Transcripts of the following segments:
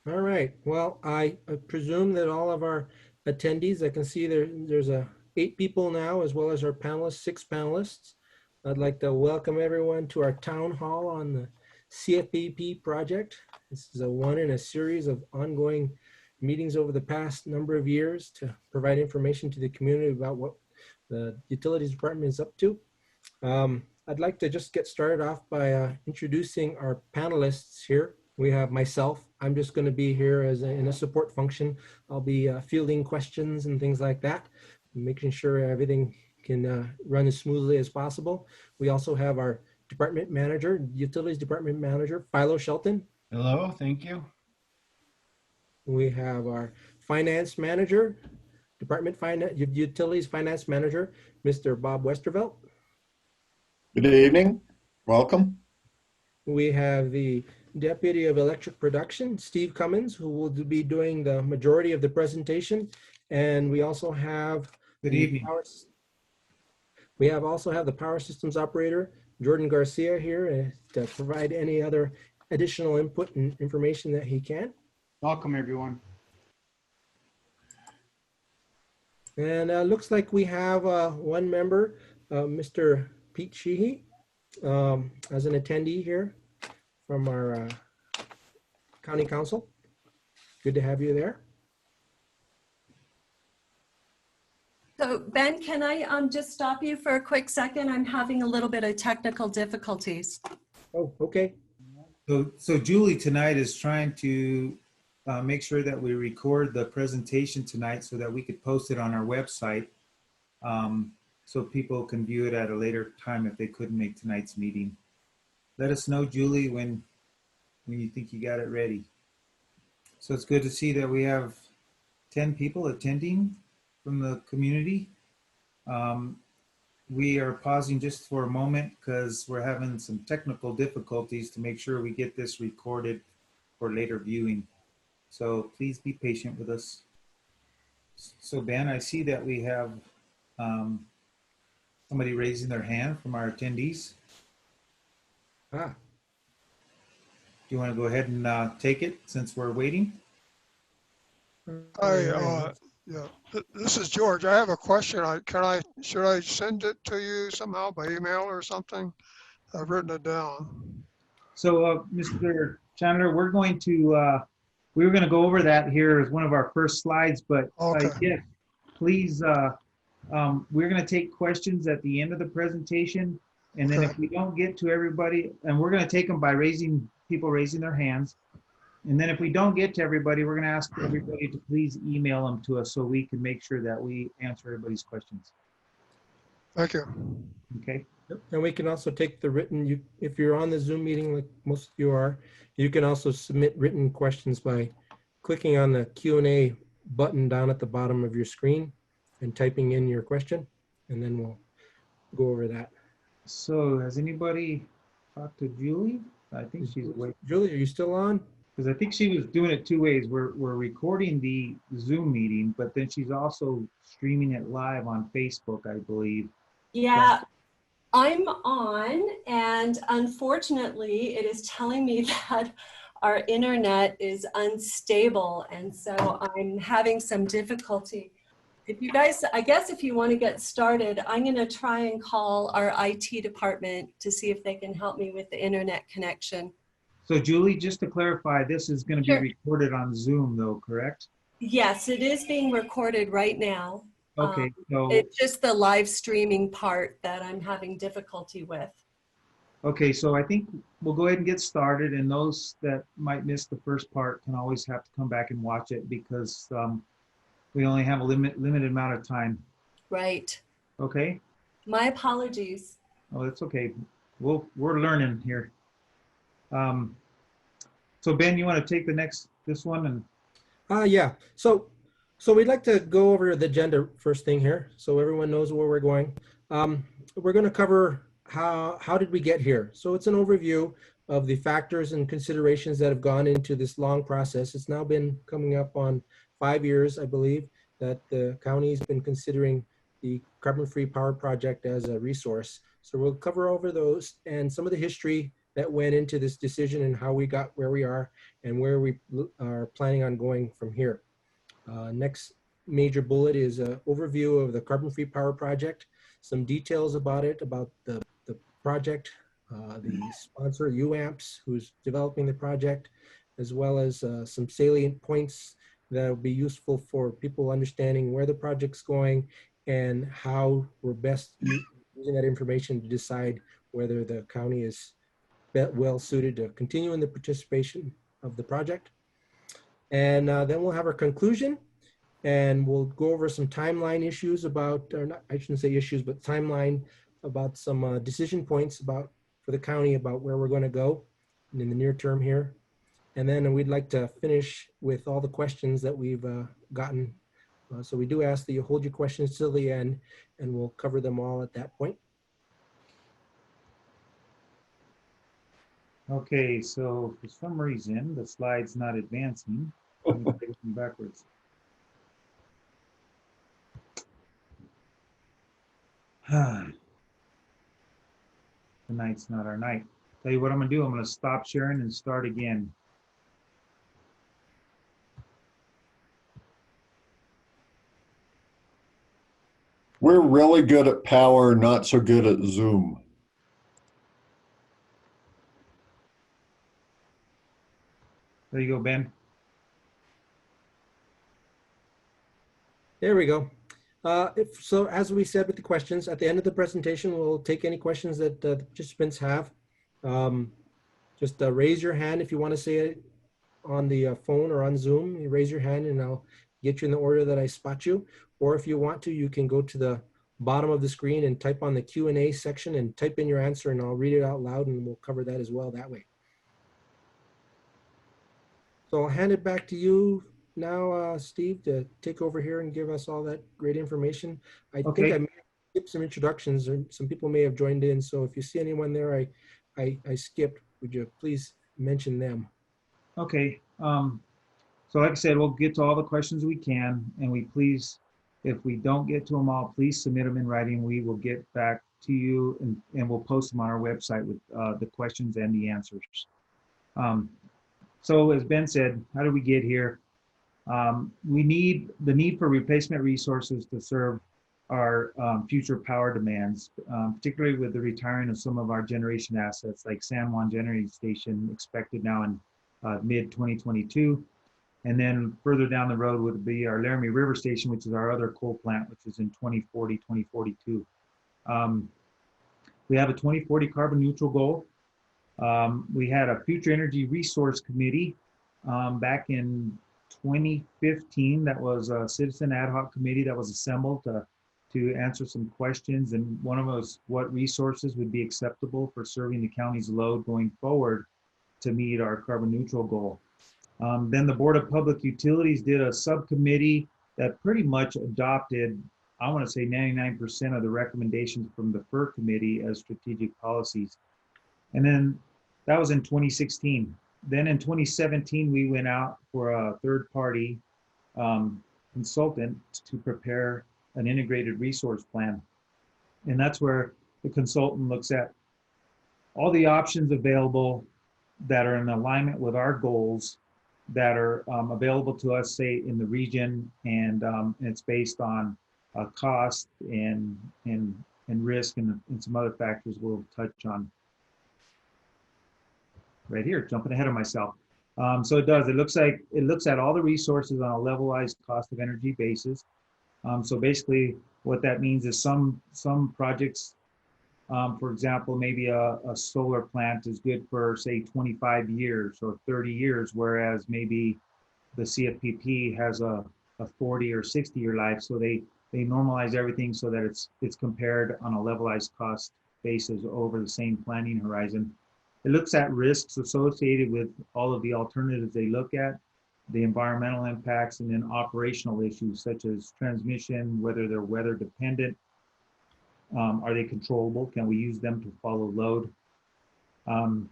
All right. Well, I presume that all of our attendees, I can see there's 8 people now, as well as our panelists, 6 panelists. I'd like to welcome everyone to our town hall on the CFPP project. This is one in a series of ongoing meetings over the past number of years to provide information to the community about what the utilities department is up to. I'd like to just get started off by introducing our panelists here. We have myself. I'm just going to be here in a support function. I'll be fielding questions and things like that, making sure everything can run as smoothly as possible. We also have our department manager, utilities department manager, Philo Shelton. Hello, thank you. We have our finance manager, department finance, utilities finance manager, Mr. Bob Westervelt. Good evening. Welcome. We have the Deputy of Electric Production, Steve Cummins, who will be doing the majority of the presentation. And we also have Good evening. We also have the Power Systems Operator, Jordan Garcia, here to provide any other additional input and information that he can. Welcome, everyone. And looks like we have one member, Mr. Pete Sheehy, as an attendee here from our County Council. Good to have you there. So Ben, can I just stop you for a quick second? I'm having a little bit of technical difficulties. Oh, okay. So Julie tonight is trying to make sure that we record the presentation tonight so that we could post it on our website so people can view it at a later time if they couldn't make tonight's meeting. Let us know, Julie, when you think you got it ready. So it's good to see that we have 10 people attending from the community. We are pausing just for a moment because we're having some technical difficulties to make sure we get this recorded for later viewing. So please be patient with us. So Ben, I see that we have somebody raising their hand from our attendees. Ah. Do you want to go ahead and take it since we're waiting? Yeah, this is George. I have a question. Should I send it to you somehow by email or something? I've written it down. So Mr. Chandler, we were going to go over that here as one of our first slides, but Okay. yes, please, we're going to take questions at the end of the presentation. And then Okay. if we don't get to everybody, and we're going to take them by people raising their hands. And then if we don't get to everybody, we're going to ask everybody to please email them to us so we can make sure that we answer everybody's questions. Thank you. Okay. Yep. And we can also take the written, if you're on the Zoom meeting like most of you are, you can also submit written questions by clicking on the Q&A button down at the bottom of your screen and typing in your question, and then we'll go over that. So has anybody talked to Julie? I think she's waiting. Julie, are you still on? Because I think she was doing it two ways. We're recording the Zoom meeting, but then she's also streaming it live on Facebook, I believe. Yeah, I'm on, and unfortunately, it is telling me that our internet is unstable, and so I'm having some difficulty. If you guys, I guess if you want to get started, I'm going to try and call our IT department to see if they can help me with the internet connection. So Julie, just to clarify, this is going to be recorded on Zoom though, correct? Yes, it is being recorded right now. Okay, so it's just the live streaming part that I'm having difficulty with. okay, so I think we'll go ahead and get started, and those that might miss the first part can always have to come back and watch it because we only have a limited amount of time. Right. Okay. My apologies. Oh, that's okay. We're learning here. So Ben, you want to take this one and? Yeah. So we'd like to go over the agenda first thing here, so everyone knows where we're going. We're going to cover how did we get here. So it's an overview of the factors and considerations that have gone into this long process. It's now been coming up on 5 years, I believe, that the county's been considering the carbon-free power project as a resource. So we'll cover over those and some of the history that went into this decision and how we got where we are and where we are planning on going from here. Next major bullet is an overview of the carbon-free power project, some details about it, about the project, the sponsor, UAMPS, who's developing the project, as well as some salient points that will be useful for people understanding where the project's going and how we're best using that information to decide whether the county is well suited to continue in the participation of the project. And then we'll have our conclusion, and we'll go over some timeline issues about, or not, I shouldn't say issues, but timeline about some decision points for the county about where we're going to go in the near term here. And then we'd like to finish with all the questions that we've gotten. So we do ask that you hold your questions till the end, and we'll cover them all at that point. Okay, so for some reason, the slide's not advancing. Let me take them backwards. Tonight's not our night. Tell you what I'm gonna do, I'm gonna stop sharing and start again. We're really good at power, not so good at Zoom. There you go, Ben. There we go. So as we said with the questions, at the end of the presentation, we'll take any questions that the participants have. Just raise your hand if you want to say it on the phone or on Zoom. You raise your hand and I'll get you in the order that I spot you. Or if you want to, you can go to the bottom of the screen and type on the Q&A section and type in your answer, and I'll read it out loud, and we'll cover that as well that way. So I'll hand it back to you now, Steve, to take over here and give us all that great information. I think I may have skipped some introductions, or some people may have joined in. So if you see anyone there I skipped, would you please mention them? Okay. So like I said, we'll get to all the questions we can, and if we don't get to them all, please submit them in writing. We will get back to you, and we'll post them on our website with the questions and the answers. So as Ben said, how did we get here? We need the need for replacement resources to serve our future power demands, particularly with the retiring of some of our generation assets like San Juan Generating Station, expected now in mid-2022. And then further down the road would be our Laramie River Station, which is our other coal plant, which is in 2040, 2042. We have a 2040 carbon neutral goal. We had a Future Energy Resource Committee back in 2015. That was a citizen ad hoc committee that was assembled to answer some questions. And one of them was what resources would be acceptable for serving the county's load going forward to meet our carbon neutral goal. Then the Board of Public Utilities did a subcommittee that pretty much adopted, I want to say 99% of the recommendations from the FER committee as strategic policies. And then that was in 2016. Then in 2017, we went out for a third-party consultant to prepare an integrated resource plan. And that's where the consultant looks at all the options available that are in alignment with our goals that are available to us, say, in the region, and it's based on cost and risk and some other factors we'll touch on right here, jumping ahead of myself. So it does, it looks at all the resources on a levelized cost of energy basis. So basically what that means is some projects, for example, maybe a solar plant is good for say 25 years or 30 years, whereas maybe the CFPP has a 40 or 60 year life. So they normalize everything so that it's compared on a levelized cost basis over the same planning horizon. It looks at risks associated with all of the alternatives they look at, the environmental impacts, and then operational issues such as transmission, whether they're weather dependent, are they controllable? Can we use them to follow load? The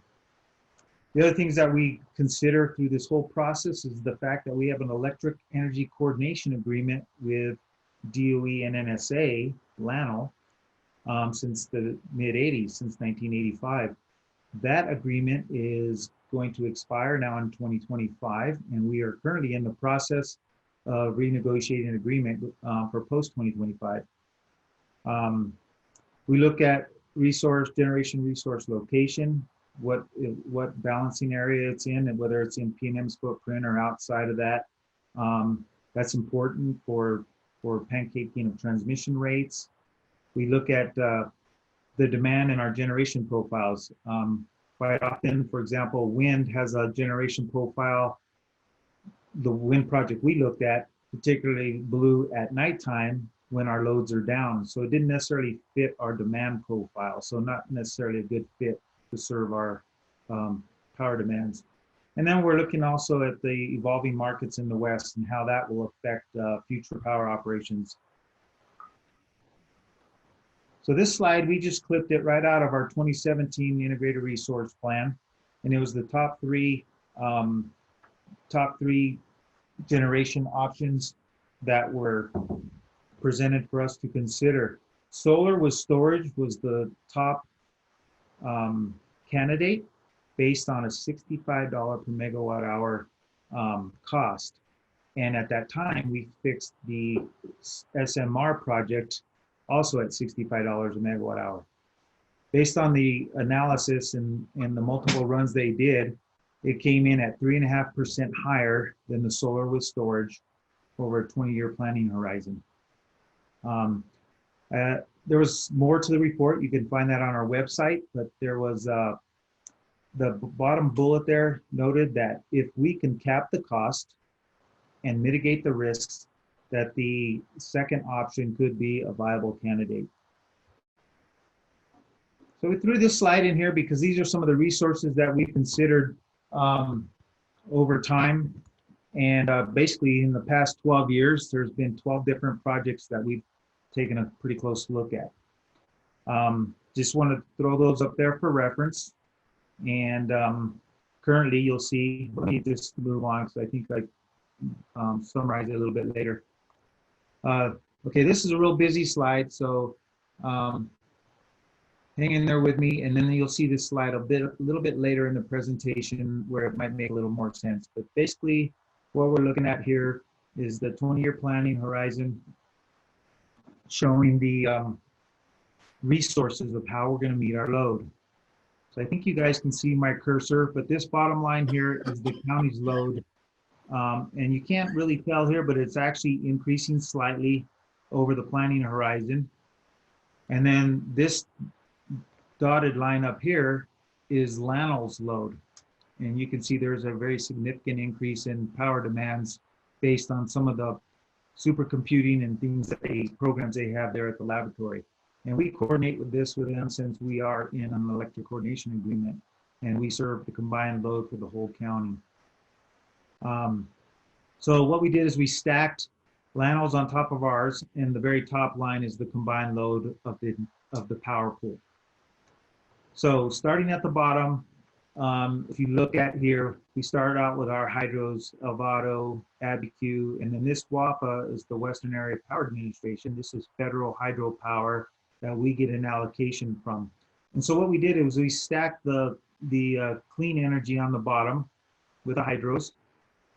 other things that we consider through this whole process is the fact that we have an electric energy coordination agreement with DOE and NSA, LANO, since the mid 80s, since 1985. That agreement is going to expire now in 2025, and we are currently in the process of renegotiating an agreement for post 2025. We look at resource generation, resource location, what balancing area it's in, and whether it's in PNM's footprint or outside of that. That's important for pancaking of transmission rates. We look at the demand in our generation profiles. Quite often, for example, wind has a generation profile. The wind project we looked at particularly blew at nighttime when our loads are down. So it didn't necessarily fit our demand profile. So not necessarily a good fit to serve our power demands. And then we're looking also at the evolving markets in the West and how that will affect future power operations. So this slide, we just clipped it right out of our 2017 Integrated Resource Plan. And it was the top three generation options that were presented for us to consider. Solar with storage was the top candidate based on a $65 per megawatt hour cost. And at that time, we fixed the SMR project also at $65 a megawatt hour. Based on the analysis and the multiple runs they did, it came in at 3.5% higher than the solar with storage over a 20-year planning horizon. There was more to the report. You can find that on our website, but there was the bottom bullet there noted that if we can cap the cost and mitigate the risks, that the second option could be a viable candidate. So we threw this slide in here because these are some of the resources that we considered over time. And basically in the past 12 years, there's been 12 different projects that we've taken a pretty close look at. Just want to throw those up there for reference. And currently you'll see, let me just move on because I think I summarize it a little bit later. Okay, this is a real busy slide, so hang in there with me, and then you'll see this slide a little bit later in the presentation where it might make a little more sense. But basically, what we're looking at here is the 20-year planning horizon, showing the resources of how we're going to meet our load. So I think you guys can see my cursor, but this bottom line here is the county's load. And you can't really tell here, but it's actually increasing slightly over the planning horizon. And then this dotted line up here is Lanol's load. And you can see there's a very significant increase in power demands based on some of the supercomputing and things that programs they have there at the laboratory. And we coordinate with them since we are in an electric coordination agreement, and we serve the combined load for the whole county. So what we did is we stacked Lanol's on top of ours, and the very top line is the combined load of the power pool. So starting at the bottom, if you look at here, we started out with our hydros, Elvado, Abiquiu, and then this WAPA is the Western Area Power Administration. This is federal hydropower that we get an allocation from. And so what we did is we stacked the clean energy on the bottom with the hydros.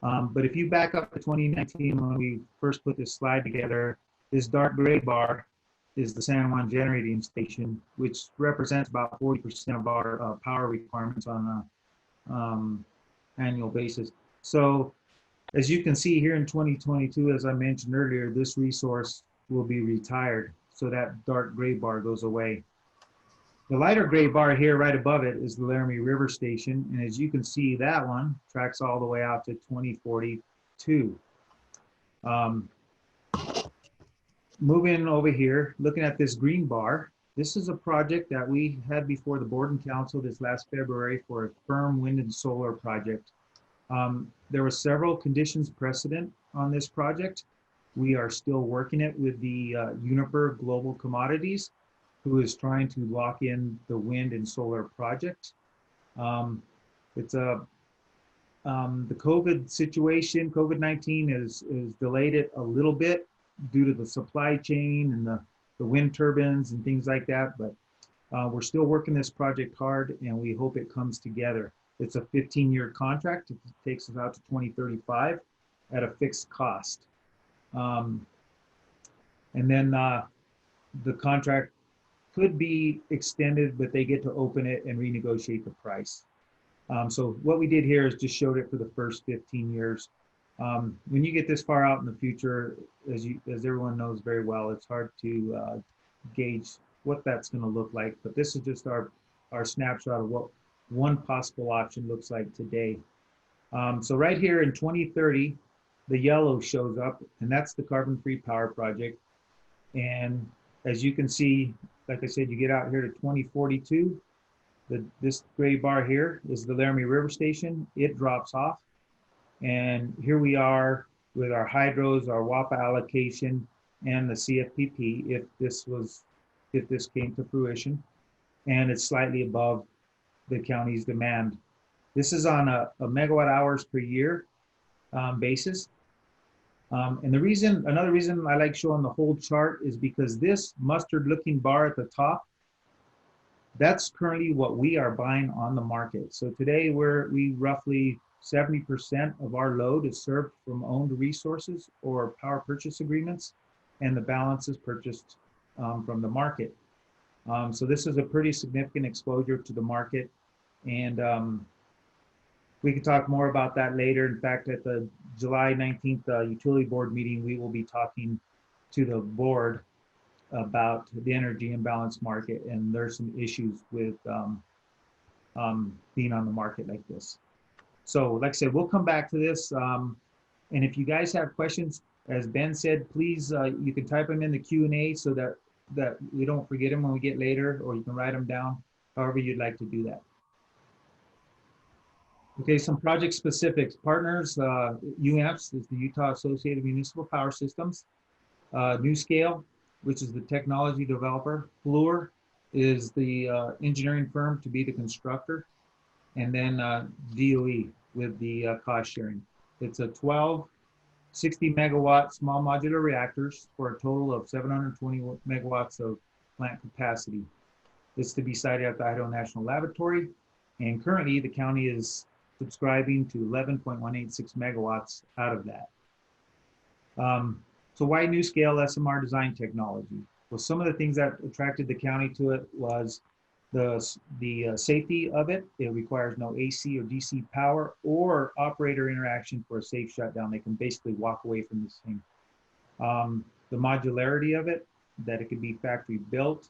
But if you back up to 2019, when we first put this slide together, this dark gray bar is the San Juan Generating Station, which represents about 40% of our power requirements on an annual basis. So as you can see here in 2022, as I mentioned earlier, this resource will be retired. So that dark gray bar goes away. The lighter gray bar here right above it is the Laramie River Station. And as you can see, that one tracks all the way out to 2042. Moving over here, looking at this green bar, this is a project that we had before the board and council this last February for a firm wind and solar project. There were several conditions precedent on this project. We are still working it with the Uniper Global Commodities, who is trying to lock in the wind and solar project. It's the COVID situation, COVID-19 has delayed it a little bit due to the supply chain and the wind turbines and things like that. But We're still working this project hard, and we hope it comes together. It's a 15-year contract. It takes us out to 2035 at a fixed cost. And then the contract could be extended, but they get to open it and renegotiate the price. So what we did here is just showed it for the first 15 years. When you get this far out in the future, as everyone knows very well, it's hard to gauge what that's going to look like. But this is just our snapshot of what one possible option looks like today. So right here in 2030, the yellow shows up, and that's the carbon-free power project. And as you can see, like I said, you get out here to 2042. This gray bar here is the Laramie River Station. It drops off. And here we are with our hydros, our WAPA allocation, and the CFPP, if this came to fruition. And it's slightly above the county's demand. This is on a megawatt hours per year basis. And another reason I like showing the whole chart is because this mustard looking bar at the top, that's currently what we are buying on the market. So today we roughly 70% of our load is served from owned resources or power purchase agreements, and the balance is purchased from the market. So this is a pretty significant exposure to the market, and we can talk more about that later. In fact, at the July 19th utility board meeting, we will be talking to the board about the energy imbalance market, and there's some issues with being on the market like this. So like I said, we'll come back to this. And if you guys have questions, as Ben said, please, you can type them in the Q&A so that we don't forget them when we get later, or you can write them down, however you'd like to do that. Okay, some project specifics. Partners, UAMPS is the Utah Associated Municipal Power Systems. NewScale, which is the technology developer. Fluor is the engineering firm to be the constructor. And then DOE with the cost sharing. It's a 12 60 megawatt small modular reactors for a total of 720 megawatts of plant capacity. It's to be sited at the Idaho National Laboratory. And currently the county is subscribing to 11.186 megawatts out of that. So why NewScale SMR design technology? Well, some of the things that attracted the county to it was the safety of it. It requires no AC or DC power or operator interaction for a safe shutdown. They can basically walk away from this thing. The modularity of it, that it can be factory built,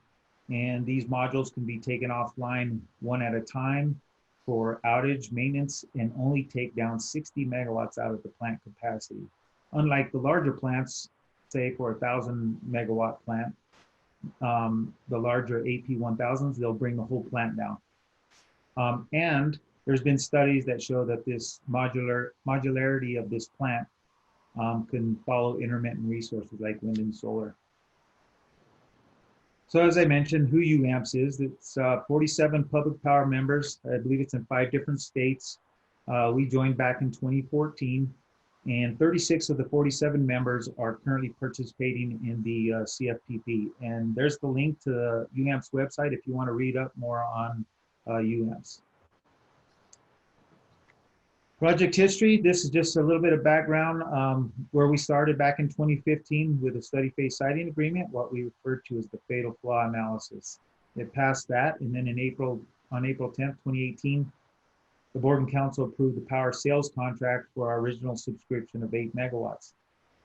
and these modules can be taken offline one at a time for outage maintenance and only take down 60 megawatts out of the plant capacity. Unlike the larger plants, say for 1,000 megawatt plant, the larger AP1000s, they'll bring the whole plant down. And there's been studies that show that this modularity of this plant can follow intermittent resources like wind and solar. So as I mentioned, who UAMPS is, it's 47 public power members. I believe it's in 5 different states. We joined back in 2014. And 36 of the 47 members are currently participating in the CFPP. And there's the link to UAMPS website if you want to read up more on UAMPS. Project history, this is just a little bit of background where we started back in 2015 with a study phase siting agreement, what we referred to as the fatal flaw analysis. It passed that, and then on April 10th, 2018, the board and council approved the power sales contract for our original subscription of 8 megawatts.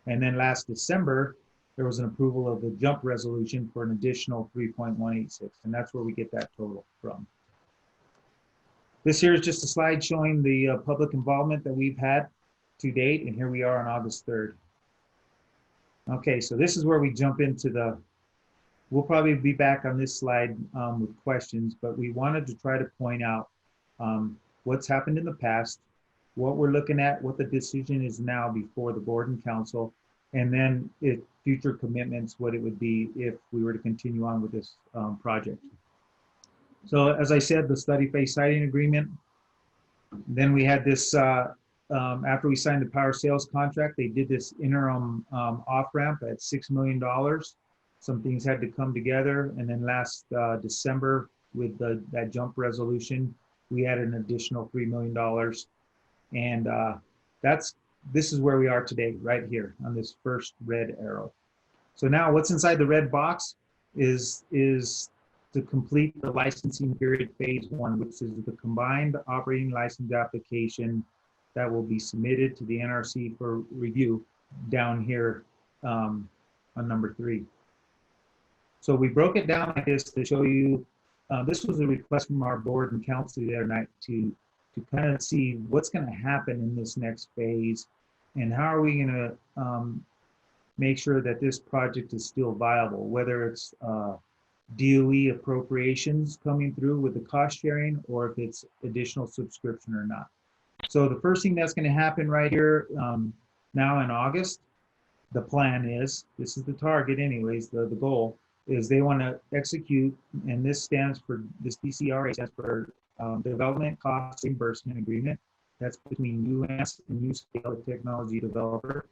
And then last December, there was an approval of the jump resolution for an additional 3.186, and that's where we get that total from. This here is just a slide showing the public involvement that we've had to date, and here we are on August 3rd. Okay, so this is where we jump into we'll probably be back on this slide with questions, but we wanted to try to point out what's happened in the past, what we're looking at, what the decision is now before the board and council, and then future commitments, what it would be if we were to continue on with this project. So as I said, the study phase siting agreement, then we had this, after we signed the power sales contract, they did this interim off-ramp at $6 million some things had to come together. And then last December, with that jump resolution, we had an additional $3 million. And this is where we are today, right here on this first red arrow. So now what's inside the red box is to complete the licensing period phase 1, which is the combined operating license application that will be submitted to the NRC for review down here on number 3. So we broke it down like this to show you, this was a request from our board and council the other night to kind of see what's going to happen in this next phase and how are we going to make sure that this project is still viable, whether it's DOE appropriations coming through with the cost sharing or if it's additional subscription or not. So the first thing that's going to happen right here now in August, the plan is, this is the target anyways, the goal is they want to execute, and this DCRA stands for Development Cost Reimbursement Agreement. That's between UAMPS and NuScale, the technology developer.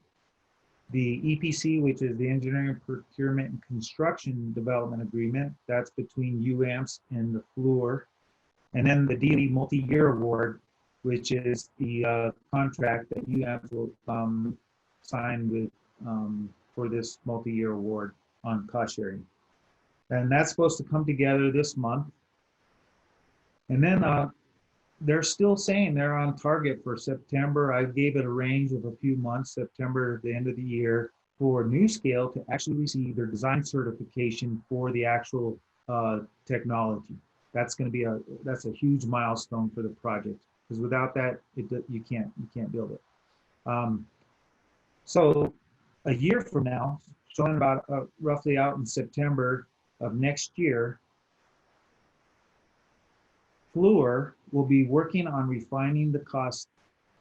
The EPC, which is the Engineering, Procurement, and Construction Development Agreement, that's between UAMPS and the FLUR. And then the DOE multi-year award, which is the contract that UAMPS will sign with for this multi-year award on cost sharing. And that's supposed to come together this month. And then they're still saying they're on target for September. I gave it a range of a few months, September at the end of the year, for NuScale to actually receive their design certification for the actual technology. That's going to be that's a huge milestone for the project, because without that, you can't build it. So a year from now, showing about roughly out in September of next year, FLUR will be working on refining the cost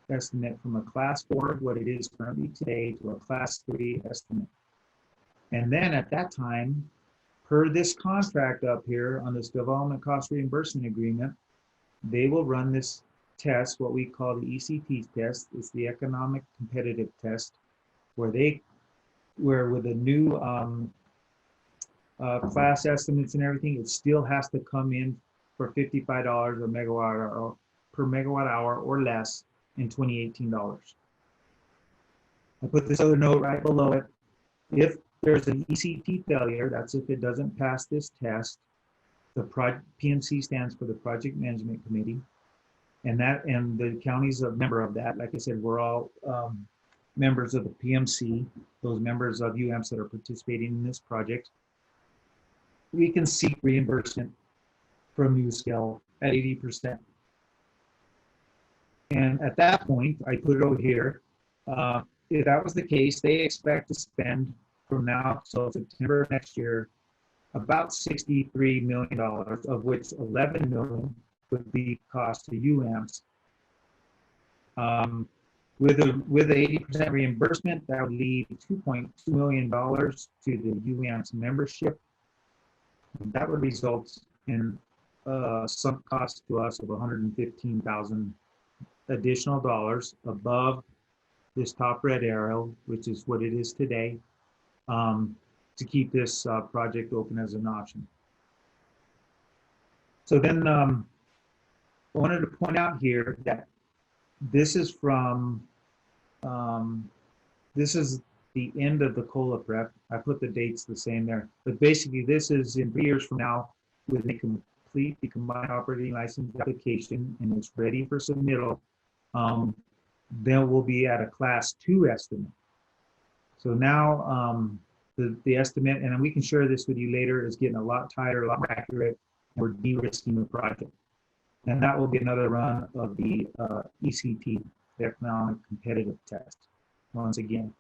estimate from a class 4, what it is currently today, to a class 3 estimate. And then at that time, per this contract up here on this development cost reimbursement agreement, they will run this test, what we call the ECT test. It's the economic competitive test, where with the new class estimates and everything, it still has to come in for $55 per megawatt hour or less in 2018 dollars. I put this other note right below it. If there's an ECT failure, that's if it doesn't pass this test, the PMC stands for the Project Management Committee, and the county's a member of that. Like I said, we're all members of the PMC, those members of UAMPS that are participating in this project. We can seek reimbursement from NuScale at 80%. And at that point, I put it over here, if that was the case, they expect to spend from now till September next year about $63 million, of which $11 million would be cost to UAMPS. With the 80% reimbursement, that would leave $2.2 million to the UAMPS membership. That would result in some cost to us of $115,000 additional dollars above this top red arrow, which is what it is today, to keep this project open as an option. So then I wanted to point out here that this is from, this is the end of the COLA prep. I put the dates the same there, but basically this is in 3 years from now, when they complete the combined operating license application and it's ready for submittal, then we'll be at a class 2 estimate. So now the estimate, and we can share this with you later, is getting a lot tighter, a lot more accurate, and we're de-risking the project. And that will be another run of the ECT, the Economic Competitive Test, once again.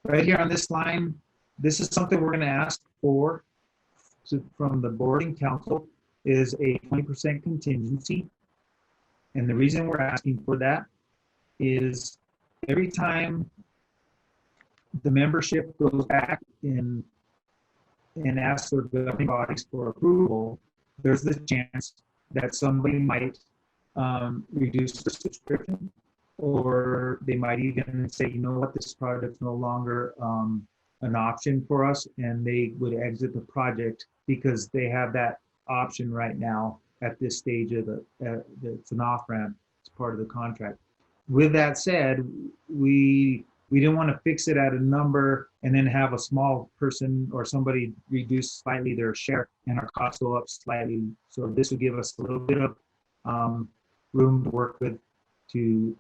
Right here on this line, this is something we're going to ask for from the board and council, is a 20% contingency. And the reason we're asking for that is every time the membership goes back and asks their governing bodies for approval, there's the chance that somebody might reduce the subscription, or they might even say, you know what, this project's no longer an option for us, and they would exit the project because they have that option right now at this stage of it's an off-ramp. It's part of the contract. With that said, we didn't want to fix it at a number and then have a small person or somebody reduce slightly their share and our costs go up slightly. So this would give us a little bit of room to work with to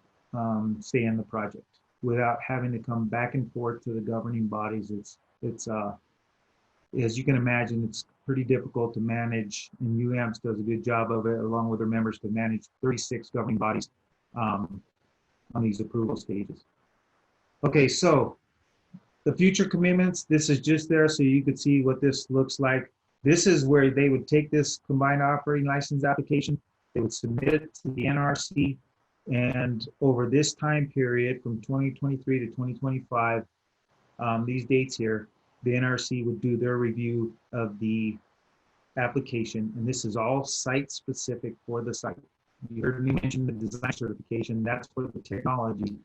stay in the project without having to come back and forth to the governing bodies. It's as you can imagine, it's pretty difficult to manage, and UAMPS does a good job of it, along with their members, to manage 36 governing bodies on these approval stages. Okay, so the future commitments, this is just there so you could see what this looks like. This is where they would take this combined operating license application, they would submit it to the NRC, and over this time period from 2023 to 2025, these dates here, the NRC would do their review of the application, and this is all site specific for the site. You heard me mention the design certification, that's for the technology.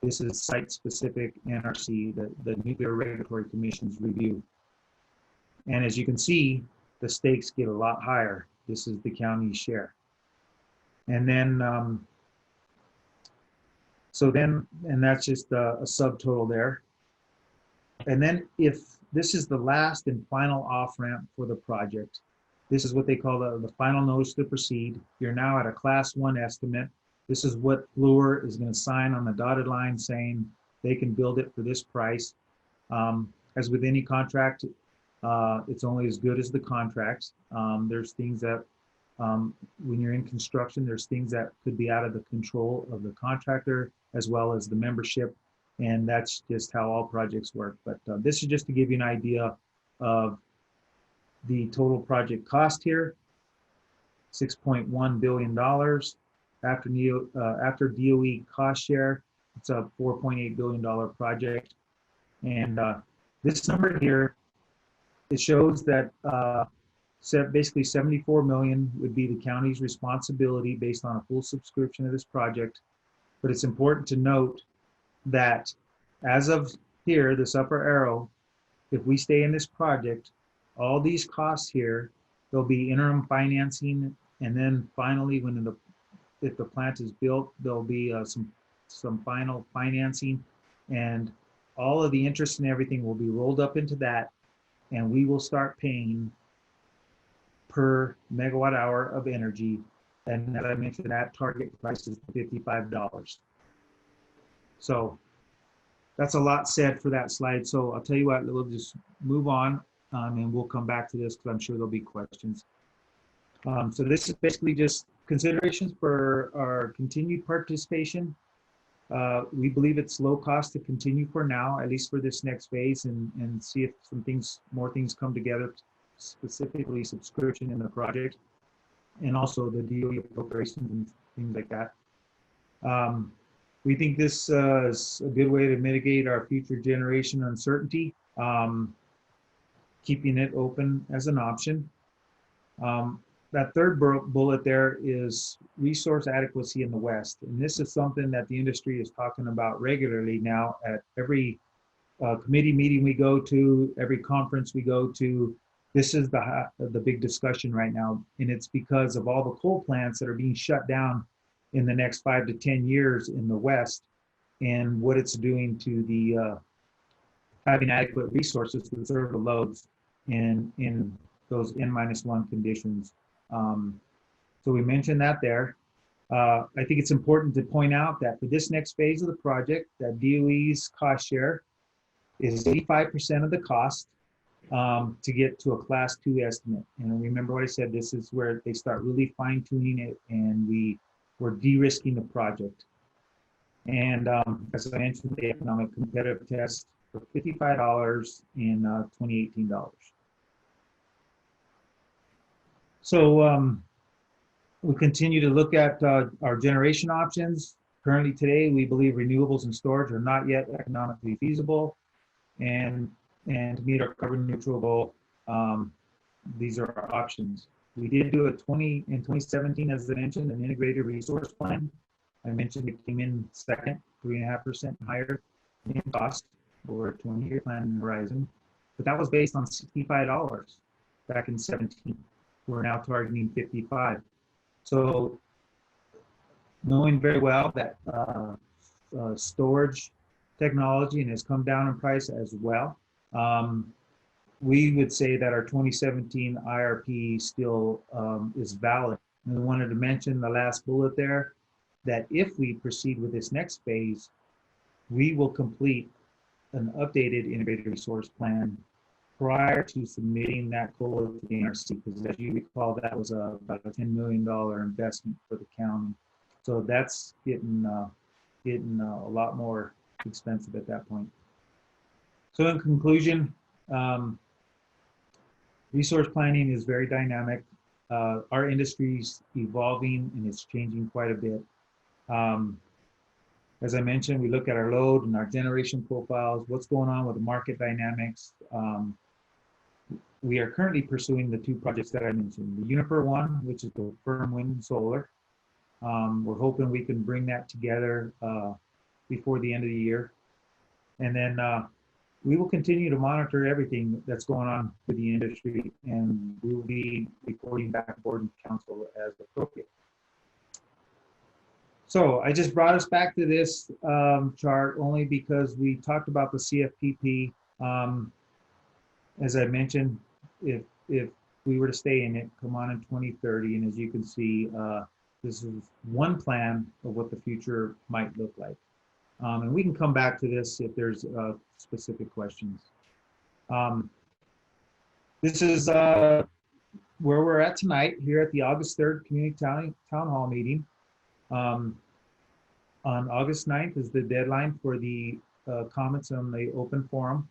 This is site specific NRC, the Nuclear Regulatory Commission's review. And as you can see, the stakes get a lot higher. This is the county's share. And then, and that's just a subtotal there. And then if this is the last and final off-ramp for the project, this is what they call the final notice to proceed. You're now at a class 1 estimate. This is what Fluor is going to sign on the dotted line saying they can build it for this price. As with any contract, it's only as good as the contracts. There's things that, when you're in construction, there's things that could be out of the control of the contractor as well as the membership. And that's just how all projects work. But this is just to give you an idea of the total project cost here, $6.1 billion. After DOE cost share, it's a $4.8 billion project. And this number here, it shows that basically 74 million would be the county's responsibility based on a full subscription of this project. But it's important to note that as of here, this upper arrow, if we stay in this project, all these costs here, there'll be interim financing, and then finally, if the plant is built, there'll be some final financing, and all of the interest and everything will be rolled up into that, and we will start paying per megawatt hour of energy. And as I mentioned, that target price is $55. So that's a lot said for that slide. So I'll tell you what, we'll just move on, and we'll come back to this because I'm sure there'll be questions. So this is basically just considerations for our continued participation. We believe it's low cost to continue for now, at least for this next phase, and see if more things come together, specifically subscription in the project, and also the DOE appropriations and things like that. We think this is a good way to mitigate our future generation uncertainty, keeping it open as an option. That third bullet there is resource adequacy in the West. And this is something that the industry is talking about regularly now at every committee meeting we go to, every conference we go to. This is the big discussion right now. And it's because of all the coal plants that are being shut down in the next 5 to 10 years in the West, and what it's doing to the having adequate resources to serve the loads in those N-1 conditions. So we mentioned that there. I think it's important to point out that for this next phase of the project, that DOE's cost share is 85% of the cost to get to a class 2 estimate. And remember what I said, this is where they start really fine tuning it, and we're de-risking the project. And as I mentioned, the economic competitive test for $55 in 2018 dollars. So we continue to look at our generation options. Currently today, we believe renewables and storage are not yet economically feasible. And to meet our carbon neutral goal, these are our options. We did do in 2017, as I mentioned, an integrated resource plan. I mentioned it came in second, 3.5% higher in cost. or a 20-year plan horizon, but that was based on $65 back in 17. We're now targeting 55. So knowing very well that storage technology and has come down in price as well, we would say that our 2017 IRP still is valid. And we wanted to mention the last bullet there, that if we proceed with this next phase, we will complete an updated integrated resource plan prior to submitting that goal to the NRC, because as you recall, that was about a $10 million investment for the county. So that's getting a lot more expensive at that point. So in conclusion, resource planning is very dynamic. Our industry's evolving and it's changing quite a bit. As I mentioned, we look at our load and our generation profiles, what's going on with the market dynamics. We are currently pursuing the two projects that I mentioned, the Uniper one, which is the firm wind and solar. We're hoping we can bring that together before the end of the year. And then we will continue to monitor everything that's going on with the industry, and we will be reporting back to board and council as appropriate. So I just brought us back to this chart only because we talked about the CFPP. As I mentioned, if we were to stay in it, come on in 2030, and as you can see, this is one plan of what the future might look like. And we can come back to this if there's specific questions. This is where we're at tonight, here at the August 3rd Community Town Hall meeting. On August 9th is the deadline for the comments on the open forum.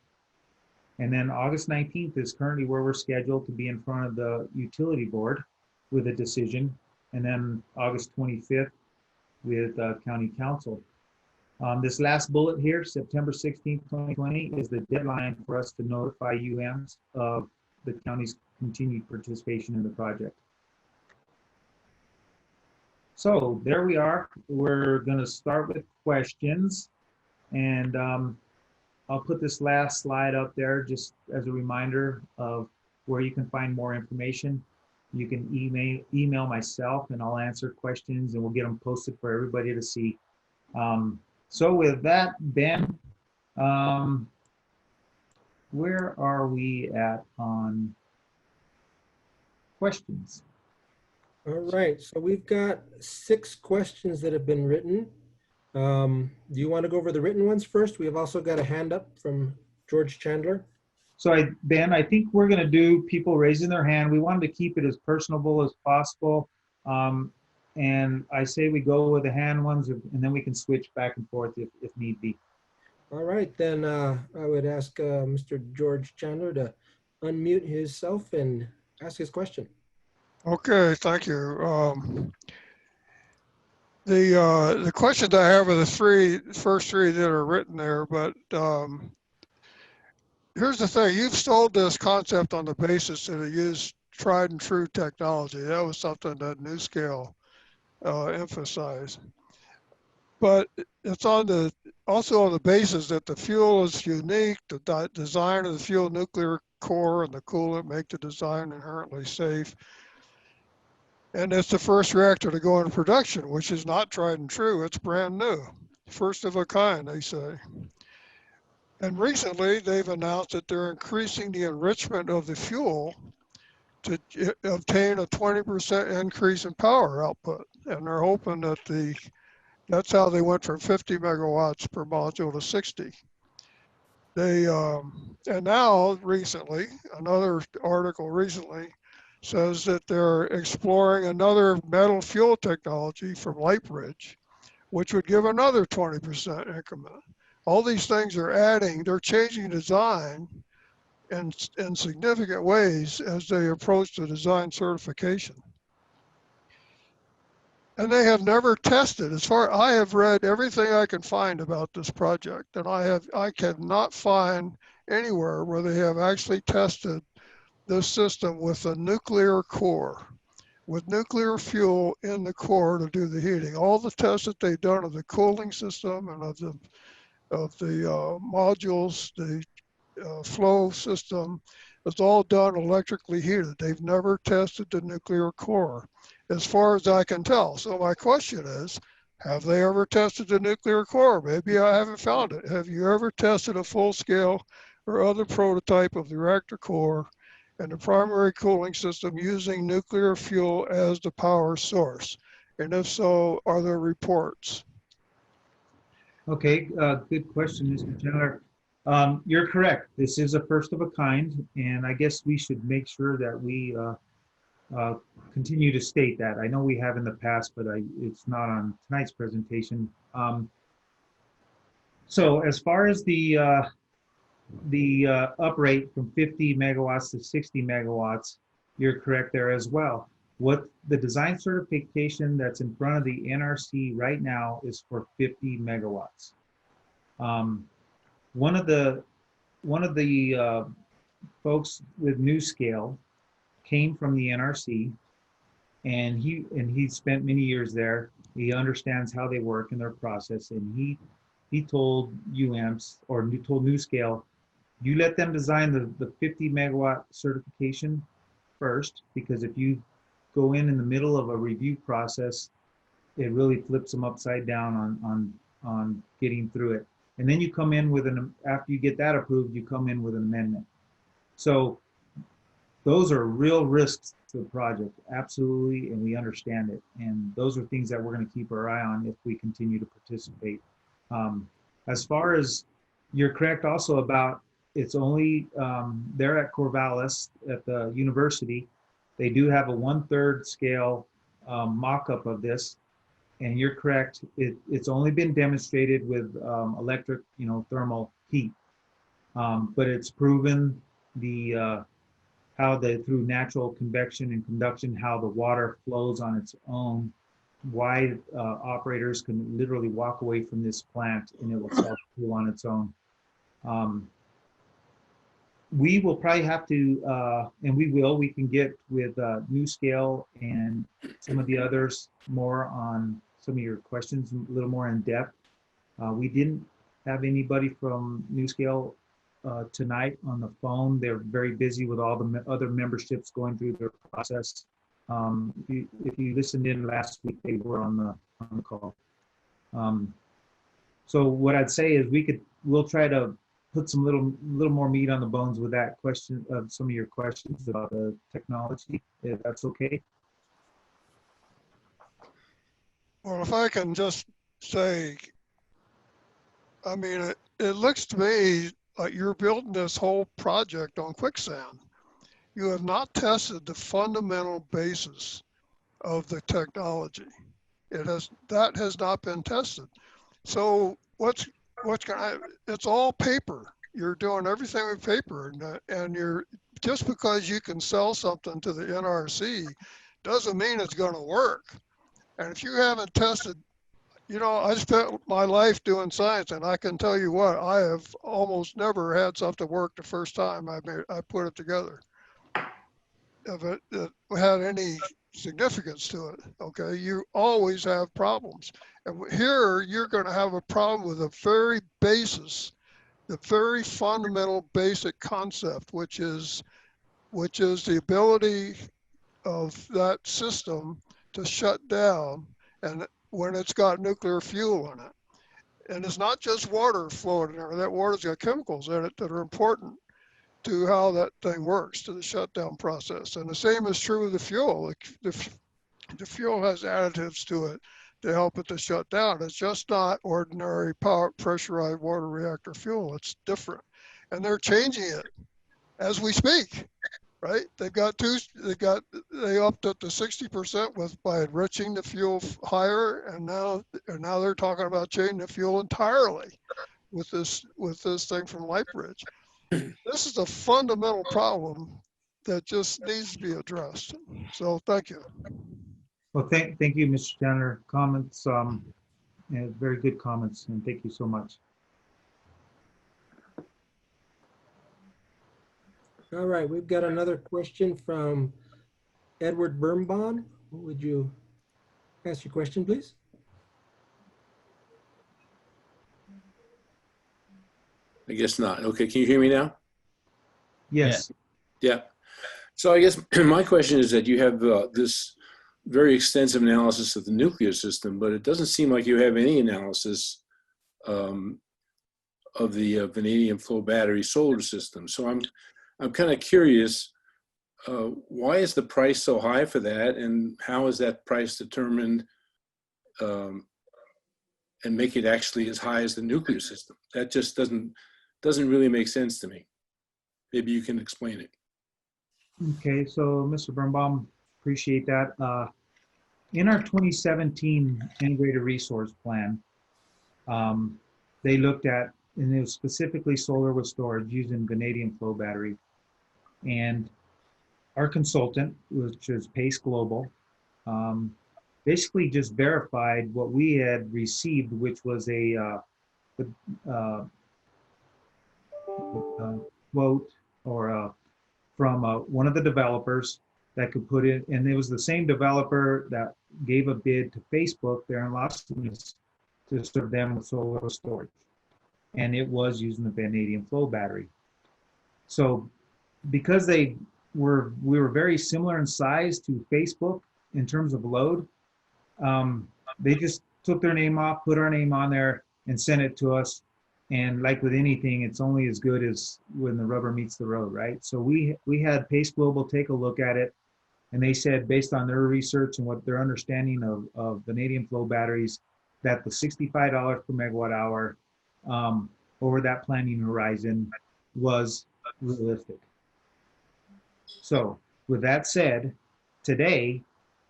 And then August 19th is currently where we're scheduled to be in front of the utility board with a decision. And then August 25th with county council. This last bullet here, September 16th, 2020, is the deadline for us to notify UAMPS of the county's continued participation in the project. So there we are. We're going to start with questions. And I'll put this last slide up there just as a reminder of where you can find more information. You can email myself and I'll answer questions and we'll get them posted for everybody to see. So with that, Ben, where are we at on questions? All right, so we've got 6 questions that have been written. Do you want to go over the written ones first? We have also got a hand up from George Chandler. So Ben, I think we're going to do people raising their hand. We wanted to keep it as personable as possible. And I say we go with the hand ones and then we can switch back and forth if need be. All right, then I would ask Mr. George Chandler to unmute himself and ask his question. Okay, thank you. The questions I have are the first three that are written there, but here's the thing. You've sold this concept on the basis that it used tried and true technology. That was something that NewScale emphasized. But it's also on the basis that the fuel is unique, the design of the fuel nuclear core and the coolant make the design inherently safe. And it's the first reactor to go into production, which is not tried and true. It's brand new, first of a kind, they say. And recently, they've announced that they're increasing the enrichment of the fuel to obtain a 20% increase in power output. And they're hoping that that's how they went from 50 megawatts per module to 60. And now recently, another article recently says that they're exploring another metal fuel technology from Lightbridge, which would give another 20% increment. All these things are they're changing design in significant ways as they approach the design certification. And they have never tested, I have read everything I can find about this project, and I cannot find anywhere where they have actually tested this system with a nuclear core, with nuclear fuel in the core to do the heating. All the tests that they've done of the cooling system and of of the modules, the flow system. It's all done electrically heated. They've never tested the nuclear core, as far as I can tell. So my question is, have they ever tested the nuclear core? Maybe I haven't found it. Have you ever tested a full scale or other prototype of the reactor core and the primary cooling system using nuclear fuel as the power source? And if so, are there reports? Okay, good question, Mr. Chandler. You're correct. This is a first of a kind, and I guess we should make sure that we continue to state that. I know we have in the past, but it's not on tonight's presentation. So as far as the uprate from 50 megawatts to 60 megawatts, you're correct there as well. What the design certification that's in front of the NRC right now is for 50 megawatts. One of the folks with NuScale came from the NRC, and he spent many years there. He understands how they work and their process, and he told UAMPS, or told NuScale, you let them design the 50 megawatt certification first, because if you go in the middle of a review process, it really flips them upside down on getting through it. And then you come in with after you get that approved, you come in with an amendment. So those are real risks to the project, absolutely, and we understand it. And those are things that we're going to keep our eye on if we continue to participate. As far as, you're correct also about, it's only, they're at Corvallis at the university. They do have a 1/3 scale mock-up of this. And you're correct, it's only been demonstrated with electric, thermal heat. But it's proven how through natural convection and conduction, how the water flows on its own, why operators can literally walk away from this plant and it will self-cool on its own. We will probably have to, and we can get with NuScale and some of the others more on some of your questions a little more in depth. We didn't have anybody from NuScale tonight on the phone. They're very busy with all the other memberships going through their process. If you listened in last week, they were on the call. So what I'd say is we'll try to put some little more meat on the bones with that question of some of your questions about the technology, if that's okay. Well, if I can just say, I mean, it looks to me like you're building this whole project on quicksand. You have not tested the fundamental basis of the technology. That has not been tested. So it's all paper. You're doing everything with paper, and you're just because you can sell something to the NRC doesn't mean it's going to work. And if you haven't tested, I spent my life doing science, and I can tell you what, I have almost never had something work the first time I put it together. If it had any significance to it, okay? You always have problems. And here you're going to have a problem with the very basis, the very fundamental basic concept, which is the ability of that system to shut down and when it's got nuclear fuel in it. And it's not just water flowing in there. That water's got chemicals in it that are important to how that thing works, to the shutdown process. And the same is true with the fuel. The fuel has additives to it to help it to shut down. It's just not ordinary pressurized water reactor fuel. It's different. And they're changing it as we speak, right? They upped it to 60% by enriching the fuel higher, and now they're talking about changing the fuel entirely with this thing from Lightbridge. This is a fundamental problem that just needs to be addressed. So thank you. Well, thank you, Mr. Chandler. Comments, very good comments, and thank you so much. All right, we've got another question from Edward Birnbaum. Would you ask your question, please? guess not. Okay, can you hear me now? Yes. Yeah. So I guess my question is that you have this very extensive analysis of the nuclear system, but it doesn't seem like you have any analysis of the vanadium flow battery solar system. So I'm kind of curious, why is the price so high for that, and how is that price determined, and make it actually as high as the nuclear system? That just doesn't really make sense to me. Maybe you can explain it. Okay, so Mr. Birnbaum, appreciate that. In our 2017 integrated resource plan, they looked at, and it was specifically solar with storage using vanadium flow battery. And our consultant, which is Pace Global, basically just verified what we had received, which was a quote or from one of the developers that could put it, and it was the same developer that gave a bid to Facebook there in Las Vegas to serve them with solar storage. And it was using the vanadium flow battery. So because we were very similar in size to Facebook in terms of load, they just took their name off, put our name on there, and sent it to us. And like with anything, it's only as good as when the rubber meets the road, right? So we had Pace Global take a look at it, and they said, based on their research and what their understanding of vanadium flow batteries, that the $65 per megawatt hour over that planning horizon was realistic. So with that said, today,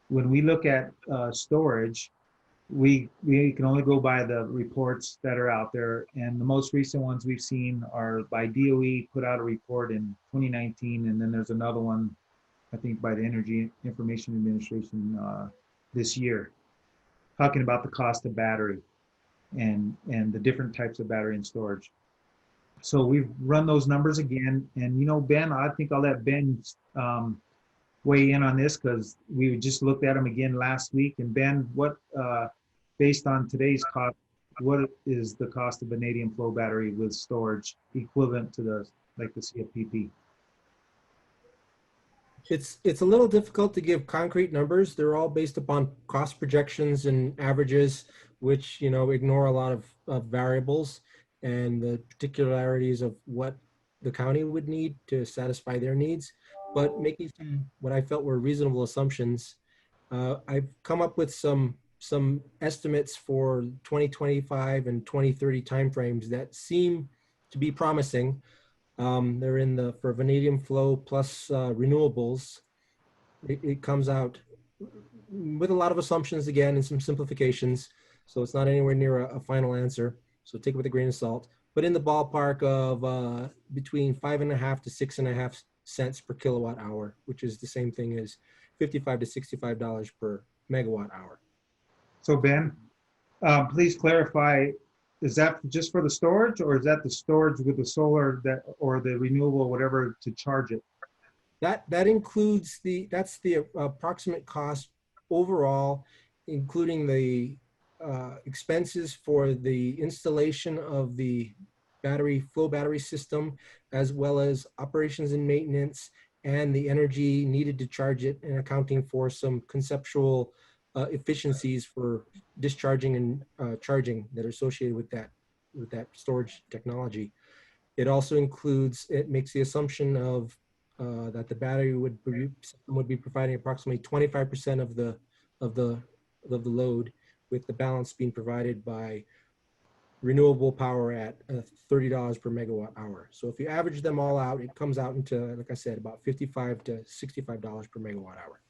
when we look at storage, we can only go by the reports that are out there, and the most recent ones we've seen are by DOE, put out a report in 2019, and then there's another one, I think, by the Energy Information Administration this year, talking about the cost of battery and the different types of battery and storage. So we've run those numbers again, and you know, Ben, I think I'll let Ben weigh in on this because we just looked at them again last week. And Ben, what, based on today's cost, what is the cost of vanadium flow battery with storage equivalent to the CFPP? It's a little difficult to give concrete numbers. They're all based upon cost projections and averages, which, you know, ignore a lot of variables and the particularities of what the county would need to satisfy their needs. But making some what I felt were reasonable assumptions, I've come up with some estimates for 2025 and 2030 timeframes that seem to be promising. They're in for vanadium flow plus renewables. It comes out with a lot of assumptions again and some simplifications. So it's not anywhere near a final answer. So take it with a grain of salt, but in the ballpark of between 5.5 to 6.5 cents per kilowatt hour, which is the same thing as $55 to $65 per megawatt hour. So Ben, please clarify, is that just for the storage, or is that the storage with the solar or the renewable, whatever, to charge it? That includes that's the approximate cost overall, including the expenses for the installation of the flow battery system, as well as operations and maintenance and the energy needed to charge it, and accounting for some conceptual efficiencies for discharging and charging that are associated with that storage technology. It also makes the assumption of that the battery would be providing approximately 25% of the load, with the balance being provided by renewable power at $30 per megawatt hour. So if you average them all out, it comes out into, like I said, about $55 to $65 per megawatt hour.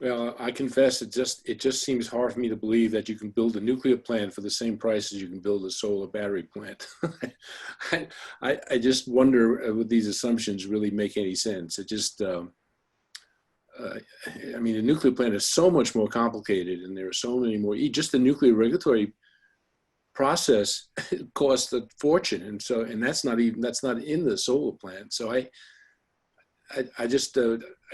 Well, I confess it just seems hard for me to believe that you can build a nuclear plant for the same price as you can build a solar battery plant. I just wonder would these assumptions really make any sense. It just, I mean, a nuclear plant is so much more complicated, and there are so many more. Just the nuclear regulatory process costs a fortune, and that's not in the solar plant. So I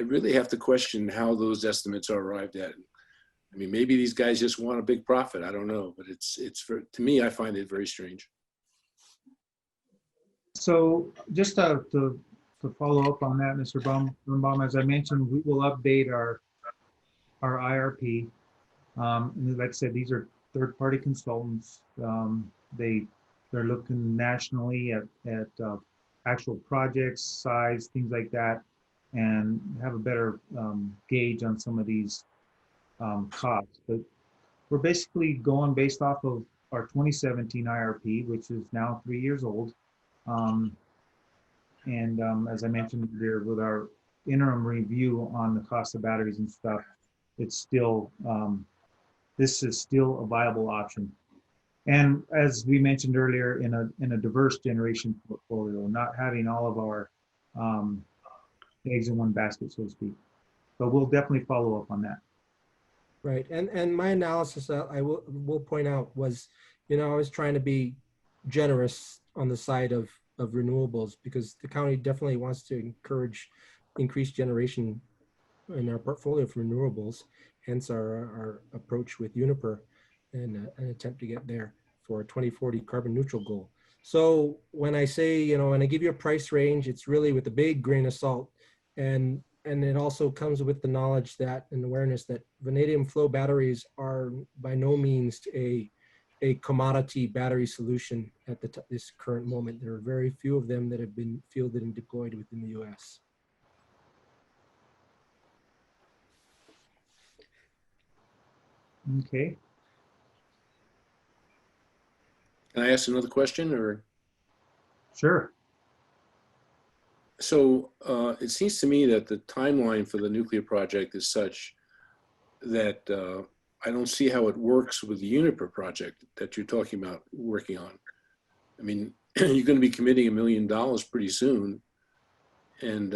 really have to question how those estimates are arrived at. I mean, maybe these guys just want a big profit. I don't know, but to me, I find it very strange. So just to follow up on that, Mr. Birnbaum, as I mentioned, we will update our IRP. And like I said, these are third-party consultants. They're looking nationally at actual projects, size, things like that, and have a better gauge on some of these costs. But we're basically going based off of our 2017 IRP, which is now 3 years old. As I mentioned there, with our interim review on the cost of batteries and stuff, it's still, this is still a viable option. And as we mentioned earlier, in a diverse generation portfolio, not having all of our eggs in one basket, so to speak. But we'll definitely follow up on that. Right, and my analysis, I will point out, was, I was trying to be generous on the side of renewables, because the county definitely wants to encourage increased generation in our portfolio for renewables, hence our approach with Uniper and an attempt to get there for a 2040 carbon neutral goal. So when I say, when I give you a price range, it's really with a big grain of salt, and it also comes with the knowledge that and awareness that vanadium flow batteries are by no means a commodity battery solution at this current moment. There are very few of them that have been fielded and deployed within the US. Okay. Can I ask another question, or? Sure. So it seems to me that the timeline for the nuclear project is such that I don't see how it works with the Uniper project that you're talking about working on. I mean, you're going to be committing $1 million pretty soon, and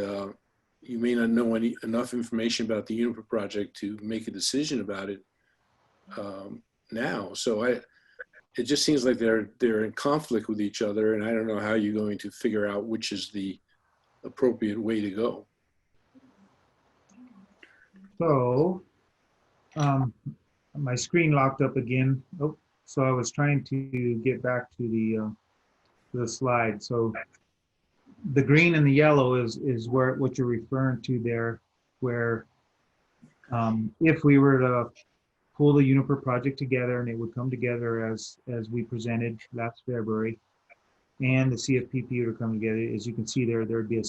you may not know enough information about the Uniper project to make a decision about it now. So it just seems like they're in conflict with each other, and I don't know how you're going to figure out which is the appropriate way to go. So my screen locked up again. Oh, so I was trying to get back to the slide. So the green and the yellow is what you're referring to there, where if we were to pull the Uniper project together, and it would come together as we presented last February, and the CFPP would come together, as you can see there'd be at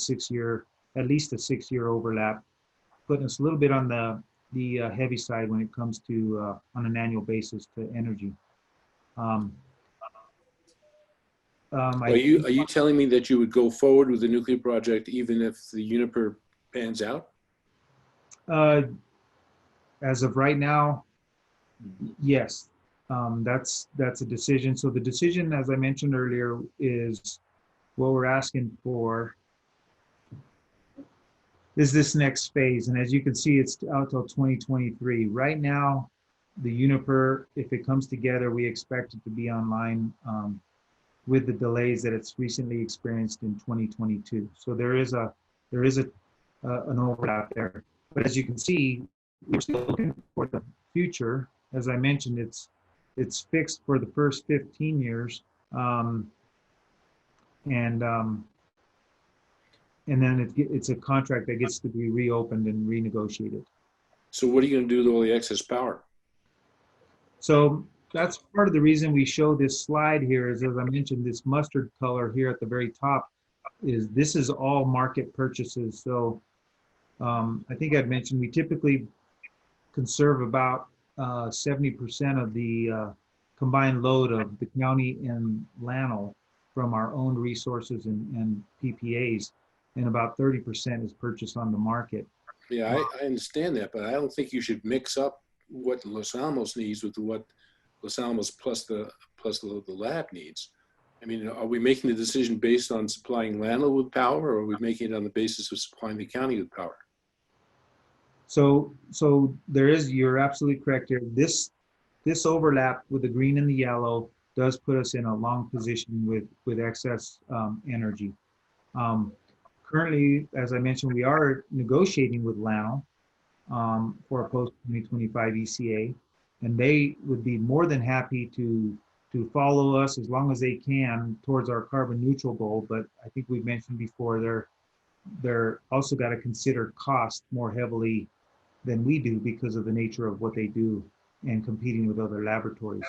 least a 6-year overlap, putting us a little bit on the heavy side when it comes to on an annual basis to energy. Are you telling me that you would go forward with the nuclear project even if the Uniper pans out? As of right now, yes. That's a decision. So the decision, as I mentioned earlier, is what we're asking for is this next phase. And as you can see, it's out till 2023. Right now, the Uniper, if it comes together, we expect it to be online with the delays that it's recently experienced in 2022. So there is an overlap there. But as you can see, we're still looking for the future. As I mentioned, it's fixed for the first 15 years. And then it's a contract that gets to be reopened and renegotiated. So what are you going to do with all the excess power? So that's part of the reason we show this slide here is, as I mentioned, this mustard color here at the very top this is all market purchases. So I think I'd mentioned we typically conserve about 70% of the combined load of the county and Llano from our own resources and PPAs, and about 30% is purchased on the market. Yeah, I understand that, but I don't think you should mix up what Los Alamos needs with what Los Alamos plus the lab needs. I mean, are we making the decision based on supplying Llano with power, or are we making it on the basis of supplying the county with power? So you're absolutely correct here. This overlap with the green and the yellow does put us in a long position with excess energy. Currently, as I mentioned, we are negotiating with Llano, for a post-2025 ECA. And they would be more than happy to follow us as long as they can towards our carbon neutral goal. But I think we've mentioned before, they're also got to consider cost more heavily than we do because of the nature of what they do and competing with other laboratories.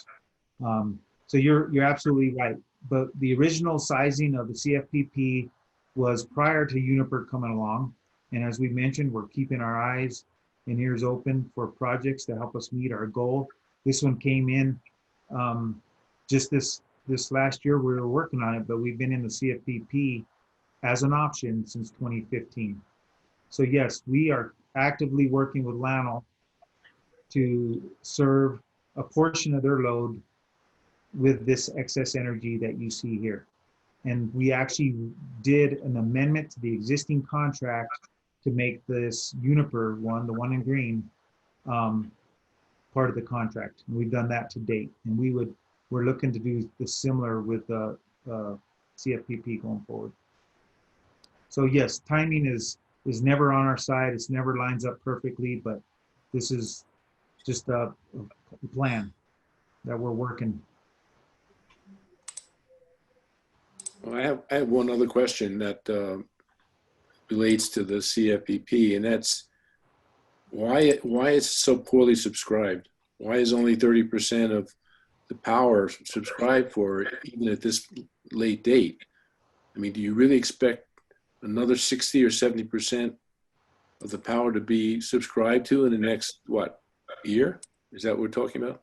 So you're absolutely right. But the original sizing of the CFPP was prior to Uniper coming along. And as we mentioned, we're keeping our eyes and ears open for projects to help us meet our goal. This one came in just this last year. We were working on it, but we've been in the CFPP as an option since 2015. So yes, we are actively working with Lano to serve a portion of their load with this excess energy that you see here. And we actually did an amendment to the existing contract to make this Uniper one, the one in green, part of the contract. And we've done that to date. And we're looking to do the similar with the CFPP going forward. So yes, timing is never on our side. It's never lines up perfectly, but this is just a plan that we're working. Well, I have one other question that relates to the CFPP, and that's why it's so poorly subscribed? Why is only 30% of the power subscribed for, even at this late date? I mean, do you really expect another 60 or 70% of the power to be subscribed to in the next, what, year? Is that what we're talking about?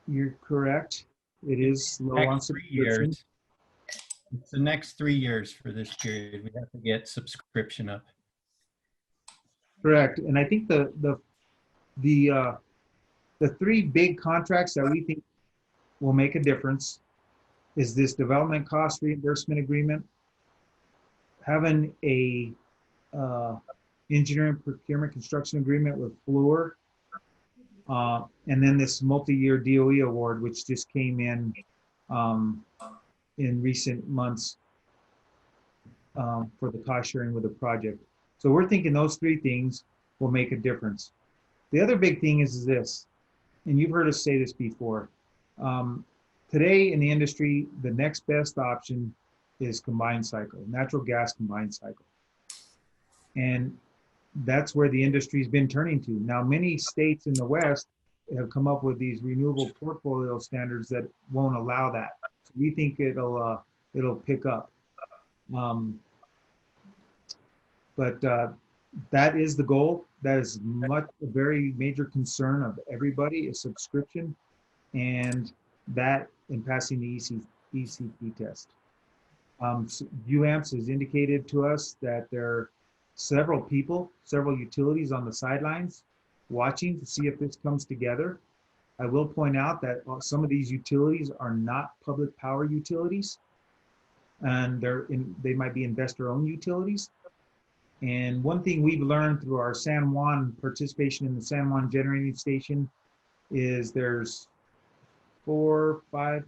You're correct. It is low on Next 3 subscription. years. It's the next 3 years for this period. We have to get subscription up. Correct. And I think the three big contracts that we think will make a difference is this development cost reimbursement agreement, having a engineering procurement construction agreement with Fluor, and then this multi-year DOE award, which just came in recent months for the cost sharing with the project. So we're thinking those three things will make a difference. The other big thing is this, and you've heard us say this before. Today in the industry, the next best option is combined cycle, natural gas combined cycle. And that's where the industry's been turning to. Now, many states in the West have come up with these renewable portfolio standards that won't allow that. So we think it'll pick up. But that is the goal. That is a very major concern of everybody, is subscription, and that in passing the ECP test. UAMPS has indicated to us that there are several utilities on the sidelines watching to see if this comes together. I will point out that some of these utilities are not public power utilities, and they might be investor-owned utilities. And one thing we've learned through our San Juan participation in the San Juan generating station is there's 4, 5,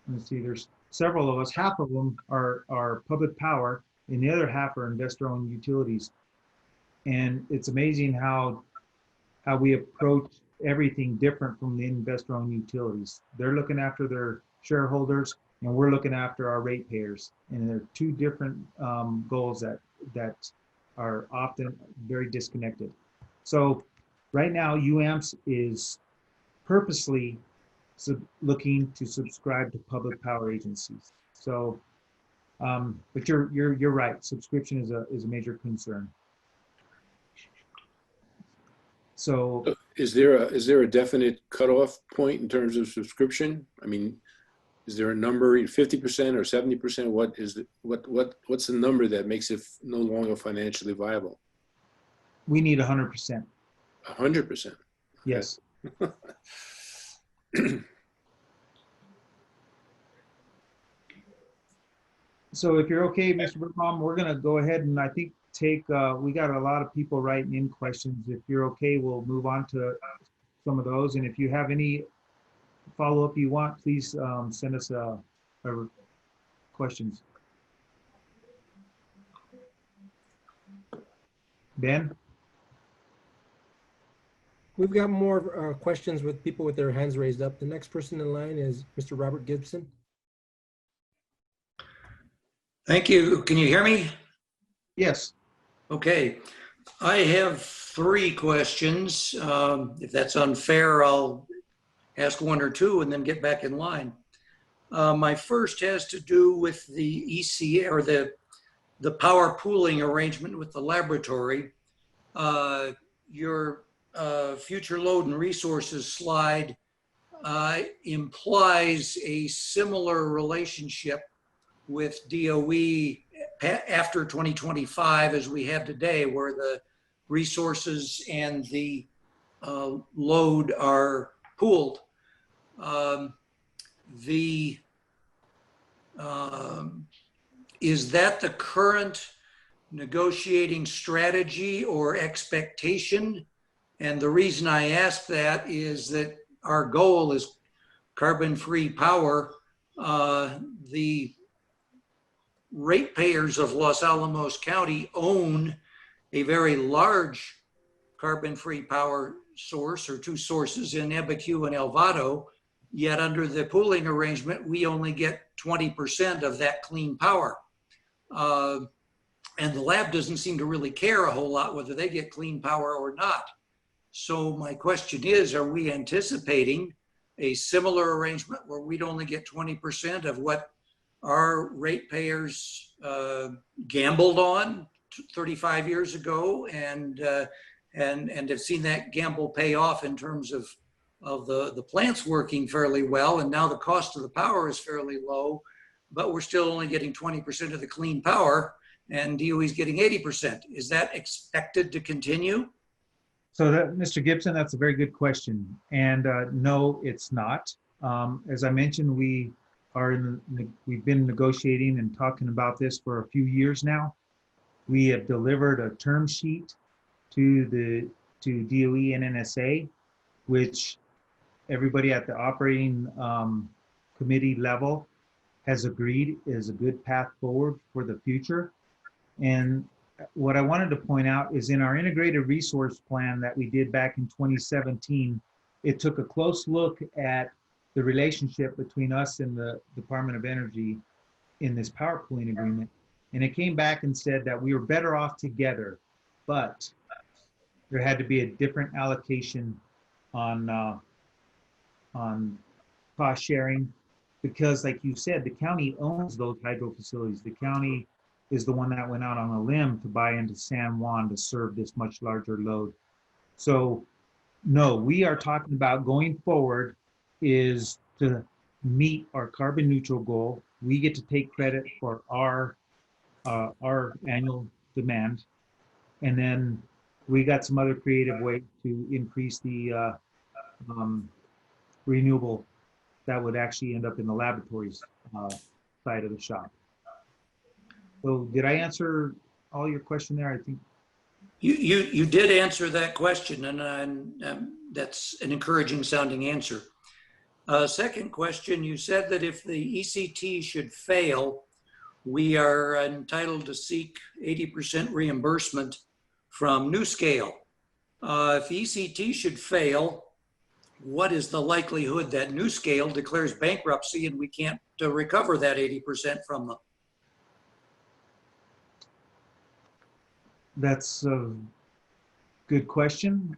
let's see, there's several of us, half of them are public power, and the other half are investor-owned utilities. And it's amazing how we approach everything different from the investor-owned utilities. They're looking after their shareholders, and we're looking after our ratepayers. And they're two different goals that are often very disconnected. So right now, UAMPS is purposely looking to subscribe to public power agencies. So, but you're right. Subscription is a major concern. So, is there a definite cutoff point in terms of subscription? I mean, is there a number, 50% or 70%? What's the number that makes it no longer financially viable? We need 100%. 100%. Yes. So if you're okay, Mr. Bergbaum, we're gonna go ahead and I think we got a lot of people writing in questions. If you're okay, we'll move on to some of those. And if you have any follow-up you want, please send us questions. Ben? We've got more questions with people with their hands raised up. The next person in line is Mr. Robert Gibson. Thank you. Can you hear me? Yes. Okay. I have three questions. If that's unfair, I'll ask one or two and then get back in line. My first has to do with the EC or the power pooling arrangement with the laboratory. Your future load and resources slide implies a similar relationship with DOE after 2025 as we have today, where the resources and the load are pooled. Is that the current negotiating strategy or expectation? And the reason I ask that is that our goal is carbon-free power. The ratepayers of Los Alamos County own a very large carbon-free power source or two sources in Ebicu and El Vado, yet under the pooling arrangement, we only get 20% of that clean power. And the lab doesn't seem to really care a whole lot whether they get clean power or not. So my question is, are we anticipating a similar arrangement where we'd only get 20% of what our ratepayers gambled on 35 years ago and have seen that gamble pay off in terms of the plants working fairly well, and now the cost of the power is fairly low, but we're still only getting 20% of the clean power and DOE's getting 80%. Is that expected to continue? So that, Mr. Gibson, that's a very good question. And no, it's not. As I mentioned, we've been negotiating and talking about this for a few years now. We have delivered a term sheet to DOE and NSA, which everybody at the operating committee level has agreed is a good path forward for the future. And what I wanted to point out is in our integrated resource plan that we did back in 2017, it took a close look at the relationship between us and the Department of Energy in this power pooling agreement. And it came back and said that we were better off together, but there had to be a different allocation on cost sharing, because like you said, the county owns those hydro facilities. The county is the one that went out on a limb to buy into San Juan to serve this much larger load. So no, we are talking about going forward is to meet our carbon neutral goal. We get to take credit for our annual demand. And then we got some other creative ways to increase the renewable that would actually end up in the laboratories side of the shop. So did I answer all your question there? I think You did answer that question, and that's an encouraging sounding answer. Second question, you said that if the ECT should fail, we are entitled to seek 80% reimbursement from NuScale. If the ECT should fail, what is the likelihood that NuScale declares bankruptcy and we can't recover that 80% from them? that's a good question.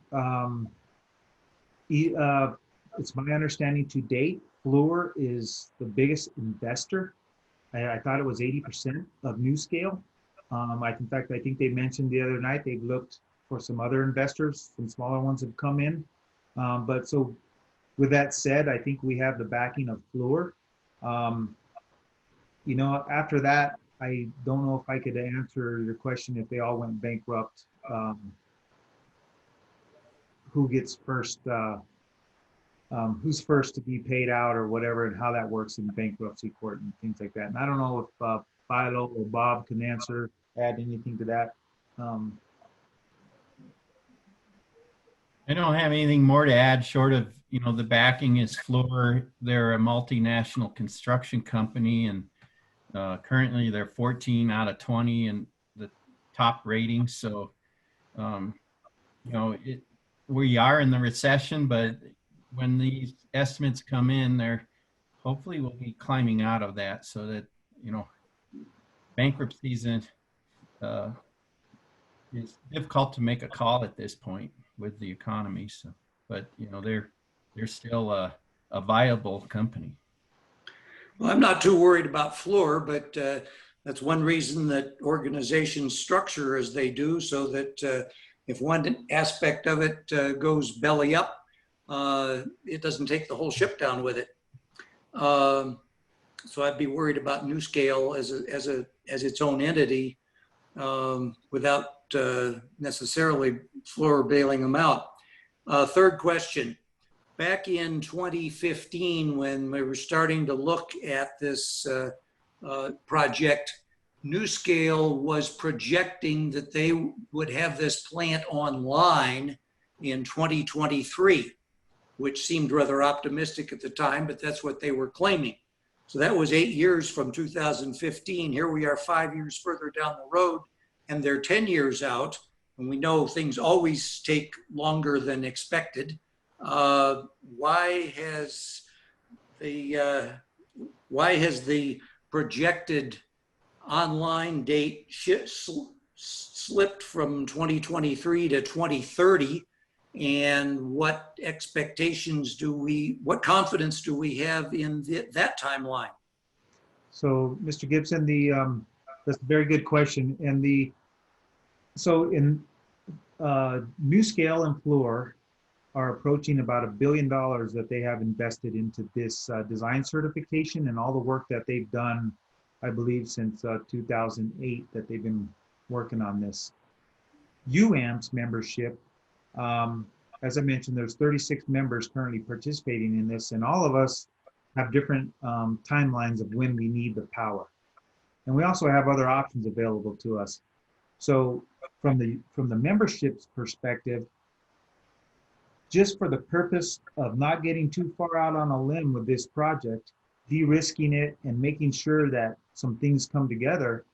It's my understanding to date, Fluor is the biggest investor. I thought it was 80% of NuScale. In fact, I think they mentioned the other night they've looked for some other investors, some smaller ones have come in. But so with that said, I think we have the backing of Fluor. You know, after that, I don't know if I could answer your question if they all went bankrupt. Who gets first, who's first to be paid out or whatever, and how that works in bankruptcy court and things like that. And I don't know if Philo or Bob can add anything to that. I don't have anything more to add short of, you know, the backing is Fluor. They're a multinational construction company, and currently they're 14 out of 20 in the top ratings. So You know, we are in the recession, but when these estimates come in, they're hopefully we'll be climbing out of that so that, you know, bankruptcies it's difficult to make a call at this point with the economy. So, but you know, they're still a viable company. Well, I'm not too worried about Fluor, but that's one reason that organizations structure as they do, so that if one aspect of it goes belly up, it doesn't take the whole ship down with it. So I'd be worried about NewScale as its own entity without necessarily Fluor bailing them out. Third question. Back in 2015, when we were starting to look at this project, NewScale was projecting that they would have this plant online in 2023, which seemed rather optimistic at the time, but that's what they were claiming. So that was 8 years from 2015. Here we are 5 years further down the road, and they're 10 years out, and we know things always take longer than expected. Why has the projected online date slipped from 2023 to 2030? And what confidence do we have in that timeline? So, Mr. Gibson, that's a very good question. And so in NewScale and Fluor are approaching about $1 billion that they have invested into this design certification and all the work that they've done, I believe, since 2008 that they've been working on this. UAMPS membership, as I mentioned, there's 36 members currently participating in this, and all of us have different timelines of when we need the power. And we also have other options available to us. So from the membership's perspective, just for the purpose of not getting too far out on a limb with this project, de-risking it and making sure that some things come together,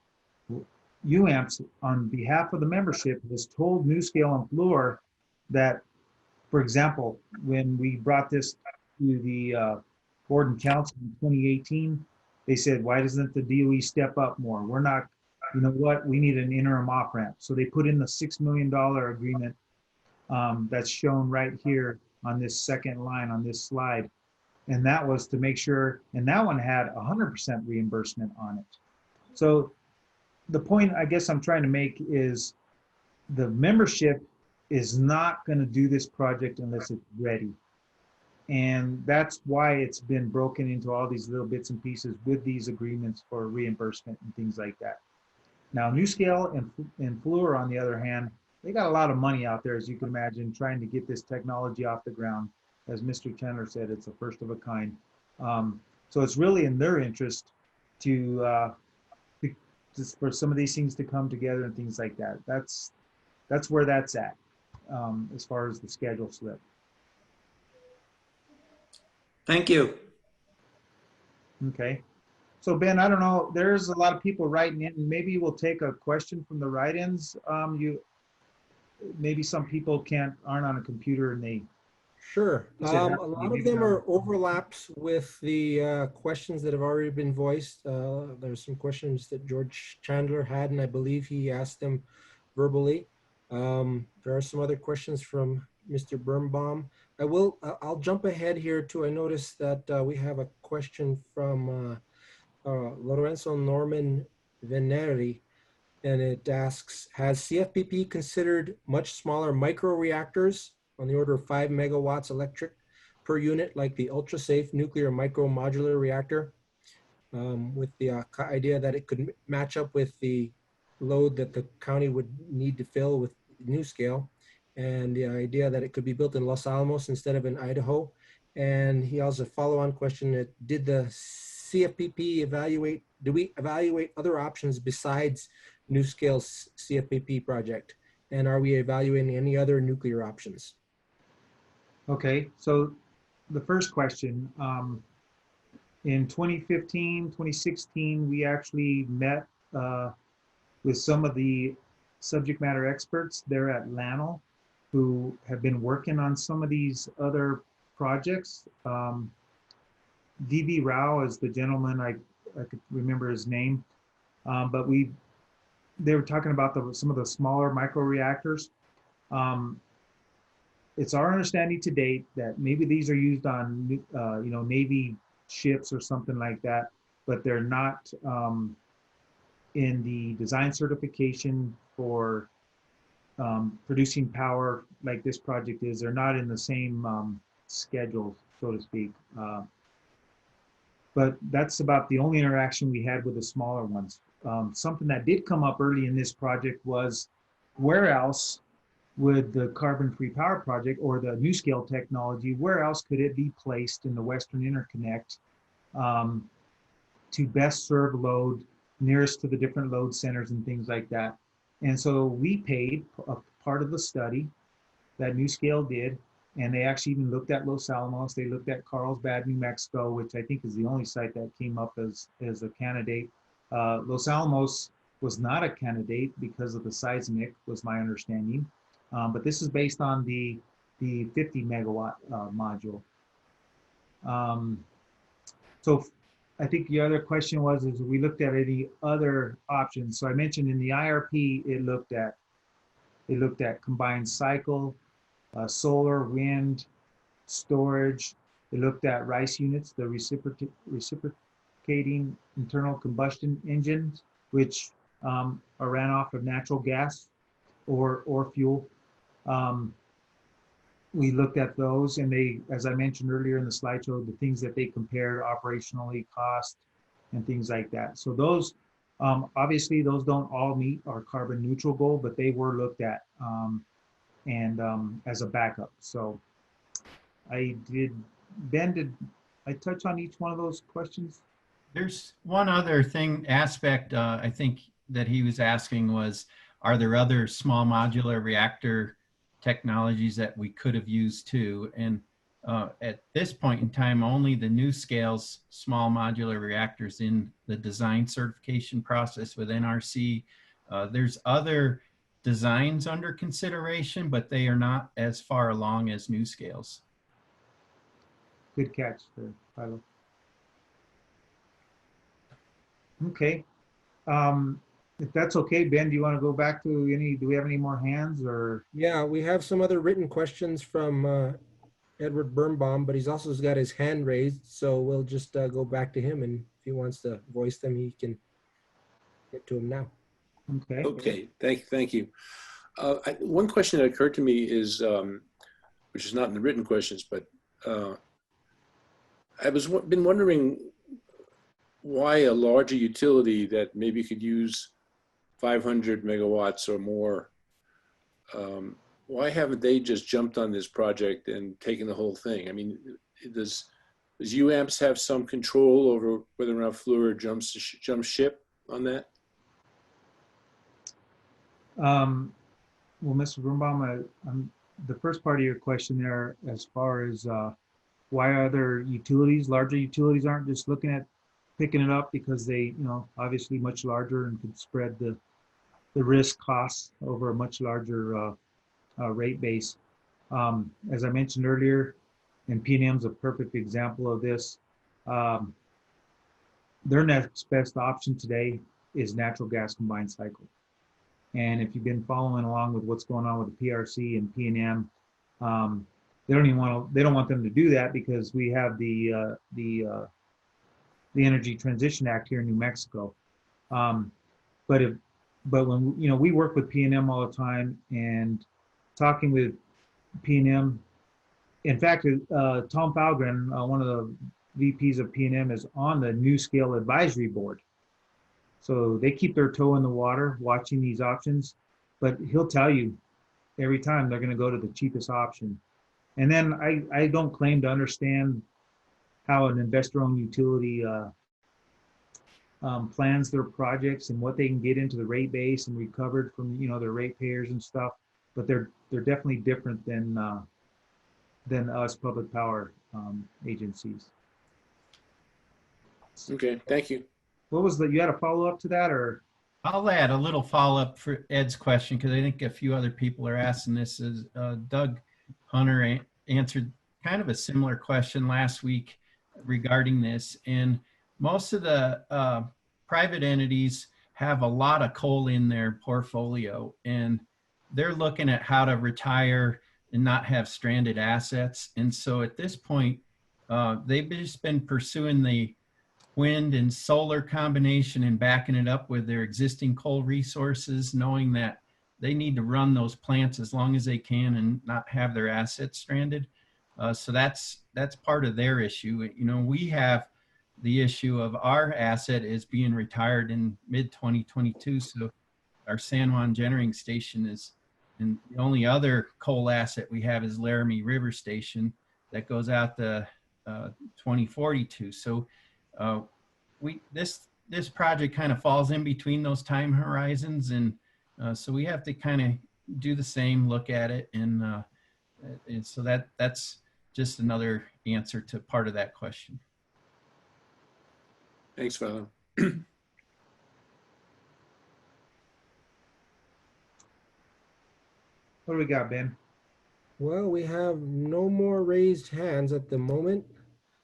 UAMPS, on behalf of the membership, has told NewScale and Fluor that, for example, when we brought this to the board and council in 2018, they said, why doesn't the DOE step up more? We're not, you know what, we need an interim off-ramp. So they put in the $6 million agreement that's shown right here on this second line on this slide. And that was to make sure, and that one had 100% reimbursement on it. So the point I guess I'm trying to make is the membership is not going to do this project unless it's ready. And that's why it's been broken into all these little bits and pieces with these agreements for reimbursement and things like that. Now, NewScale and Fluor, on the other hand, they got a lot of money out there, as you can imagine, trying to get this technology off the ground. As Mr. Chandler said, it's a first of a kind. So it's really in their interest to for some of these things to come together and things like that. That's where that's at as far as the schedule slip. Thank you. Okay. So Ben, I don't know, there's a lot of people writing in. Maybe we'll take a question from the write-ins. Maybe some people aren't on a computer and they. Sure. A Does it have to lot be of them maybe are overlaps with the questions that have already been voiced. There's some questions that George Chandler had, and I believe he asked them verbally. There are some other questions from Mr. Birnbaum. I'll jump ahead here too. I noticed that we have a question from Lorenzo Norman Veneri, and it asks, has CFPP considered much smaller microreactors on the order of 5 megawatts electric per unit, like the ultra-safe nuclear micro-modular reactor, with the idea that it could match up with the load that the county would need to fill with NewScale, and the idea that it could be built in Los Alamos instead of in Idaho. And he has a follow-on question: did the CFPP do we evaluate other options besides NewScale's CFPP project? And are we evaluating any other nuclear options? Okay, so the first question, in 2015, 2016, we actually met with some of the subject matter experts there at LANL who have been working on some of these other projects. DB Rao is the gentleman, I could remember his name, but they were talking about some of the smaller microreactors. It's our understanding to date that maybe these are used on Navy ships or something like that, but they're not in the design certification for producing power like this project is. They're not in the same schedule, so to speak. But that's about the only interaction we had with the smaller ones. Something that did come up early in this project was, where else would the carbon-free power project or the NuScale technology, where else could it be placed in the Western Interconnect to best serve load nearest to the different load centers and things like that. And so we paid a part of the study that NuScale did, and they actually even looked at Los Alamos. They looked at Carlsbad, New Mexico, which I think is the only site that came up as a candidate. Los Alamos was not a candidate because of the seismic, was my understanding. But this is based on the 50 megawatt module. So I think the other question was, is we looked at any other options. So I mentioned in the IRP, it looked at combined cycle, solar, wind, storage. It looked at RICE units, the reciprocating internal combustion engines, which are ran off of natural gas or fuel. We looked at those, and they, as I mentioned earlier in the slideshow, the things that they compared operationally, cost, and things like that. So those, obviously, those don't all meet our carbon neutral goal, but they were looked at as a backup. So Ben, did I touch on each one of those questions? There's one other aspect I think that he was asking was, are there other small modular reactor technologies that we could have used too? And at this point in time, only the NuScale's small modular reactors in the design certification process with NRC. There's other designs under consideration, but they are not as far along as NuScale's. Good catch there, Philo. Okay. If that's okay, Ben, do you want to go back to do we have any more hands or? Yeah, we have some other written questions from Edward Birnbaum, but he's also got his hand raised. So we'll just go back to him, and if he wants to voice them, he can get to them now. Okay. Okay, thank you. One question that occurred to me is, which is not in the written questions, but I been wondering why a larger utility that maybe could use 500 megawatts or more, why haven't they just jumped on this project and taken the whole thing? I mean, does UAMPS have some control over whether or not Fluor jumps ship on that? Well, Mr. Birnbaum, the first part of your question there, as far as why other utilities, larger utilities, aren't just looking at picking it up because they, obviously much larger and could spread the risk costs over a much larger rate base. As I mentioned earlier, and PNM's a perfect example of this. Their next best option today is natural gas combined cycle. And if you've been following along with what's going on with the PRC and PNM, they don't want them to do that because we have the Energy Transition Act here in New Mexico. But when we work with PNM all the time, and talking with PNM, in fact, Tom Falgren, one of the VPs of PNM, is on the NuScale advisory board. So they keep their toe in the water watching these options, but he'll tell you every time they're going to go to the cheapest option. And then I don't claim to understand how an investor-owned utility plans their projects and what they can get into the rate base and recovered from their ratepayers and stuff. But they're definitely different than us public power agencies. Okay, thank you. What was you had a follow up to that, or? I'll add a little follow-up for Ed's question, because I think a few other people are asking this. Is Doug Hunter answered kind of a similar question last week regarding this. And most of the private entities have a lot of coal in their portfolio, and they're looking at how to retire and not have stranded assets. And so at this point, they've just been pursuing the wind and solar combination and backing it up with their existing coal resources, knowing that they need to run those plants as long as they can and not have their assets stranded. So that's part of their issue. You know, we have the issue of our asset is being retired in mid 2022. So our San Juan Generating Station is, and the only other coal asset we have is Laramie River Station that goes out to 2042. So this project kind of falls in between those time horizons, and so we have to kind of do the same, look at it, and so that's just another answer to part of that question. Thanks, Father. What do we got, Ben? Well, we have no more raised hands at the moment.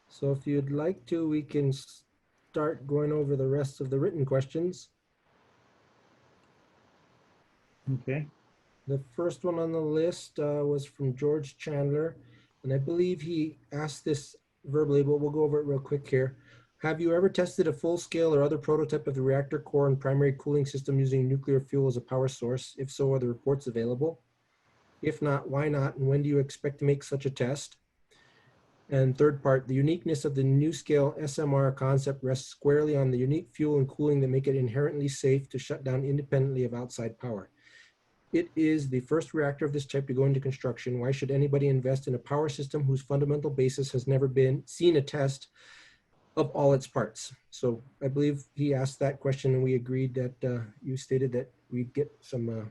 So if you'd like to, we can start going over the rest of the written questions. Okay. The first one on the list was from George Chandler, and I believe he asked this verbally, but we'll go over it real quick here. Have you ever tested a full-scale or other prototype of the reactor core and primary cooling system using nuclear fuel as a power source? If so, are the reports available? If not, why not? And when do you expect to make such a test? And third part, the uniqueness of the NuScale SMR concept rests squarely on the unique fuel and cooling that make it inherently safe to shut down independently of outside power. It is the first reactor of this type to go into construction. Why should anybody invest in a power system whose fundamental basis has never been seen a test of all its parts? So I believe he asked that question, and we agreed that you stated that we'd get some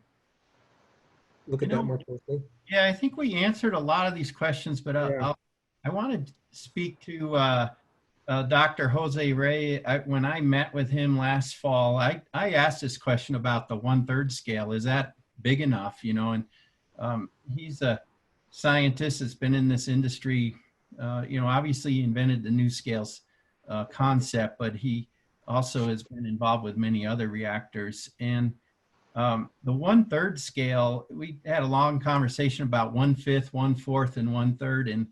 look at that more closely. Yeah, I think we answered a lot of these questions, but I want to speak to Dr. Jose Ray. When I met with him last fall, I asked this question about the 1/3 scale. Is that big enough? You know, and he's a scientist that's been in this industry. You know, obviously he invented the NuScale concept, but he also has been involved with many other reactors. And the 1/3 scale, we had a long conversation about 1/5, 1/4, and 1/3. And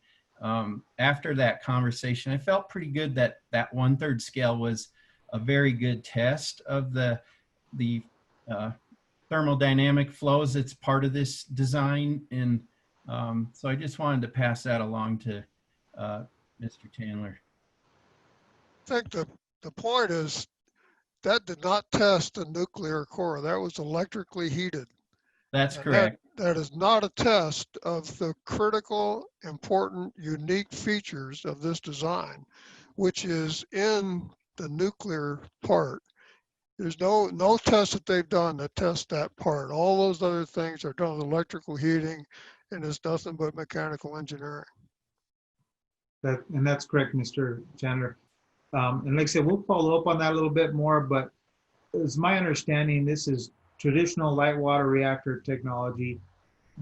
after that conversation, I felt pretty good that that 1/3 scale was a very good test of the thermodynamic flows that's part of this design. And so I just wanted to pass that along to Mr. Chandler. I think the point is that did not test the nuclear core. That was electrically heated. That's And correct. that is not a test of the critical, important, unique features of this design, which is in the nuclear part. There's no test that they've done that tests that part. All those other things are done with electrical heating, and it's nothing but mechanical engineering. And that's correct, Mr. Chandler. And like I said, we'll follow up on that a little bit more, but it's my understanding this is traditional light water reactor technology.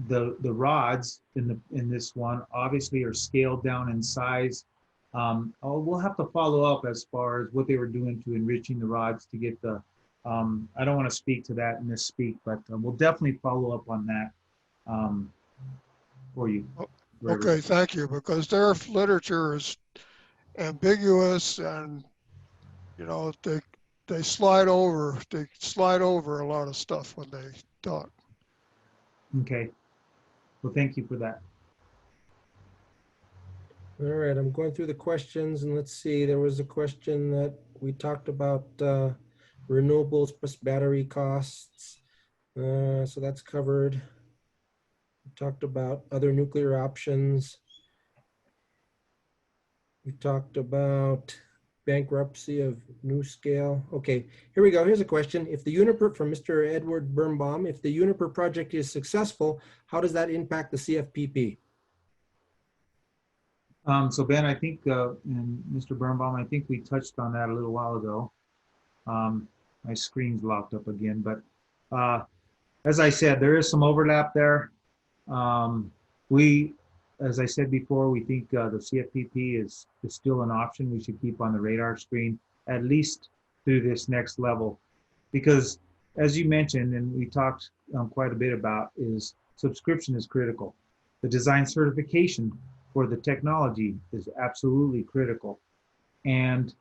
The rods in this one obviously are scaled down in size. We'll have to follow up as far as what they were doing to enriching the rods to get the, I don't want to speak to that and misspeak, but we'll definitely follow up on that for you. Okay, thank you, because their literature is ambiguous, and you know they slide over a lot of stuff when they talk. Okay. Well, thank you for that. All right, I'm going through the questions, and let's see, there was a question that we talked about renewables plus battery costs. So that's covered. We talked about other nuclear options. We talked about bankruptcy of NuScale. Okay, here we go. Here's a question. If the Uniper, from Mr. Edward Birnbaum, if the Uniper project is successful, how does that impact the CFPP? So Ben, I think, and Mr. Birnbaum, I think we touched on that a little while ago. my screen's locked up again, but as I said, there is some overlap there. We, as I said before, we think the CFPP is still an option we should keep on the radar screen, at least through this next level. Because as you mentioned, and we talked quite a bit about, is subscription is critical. The design certification for the technology is absolutely critical. And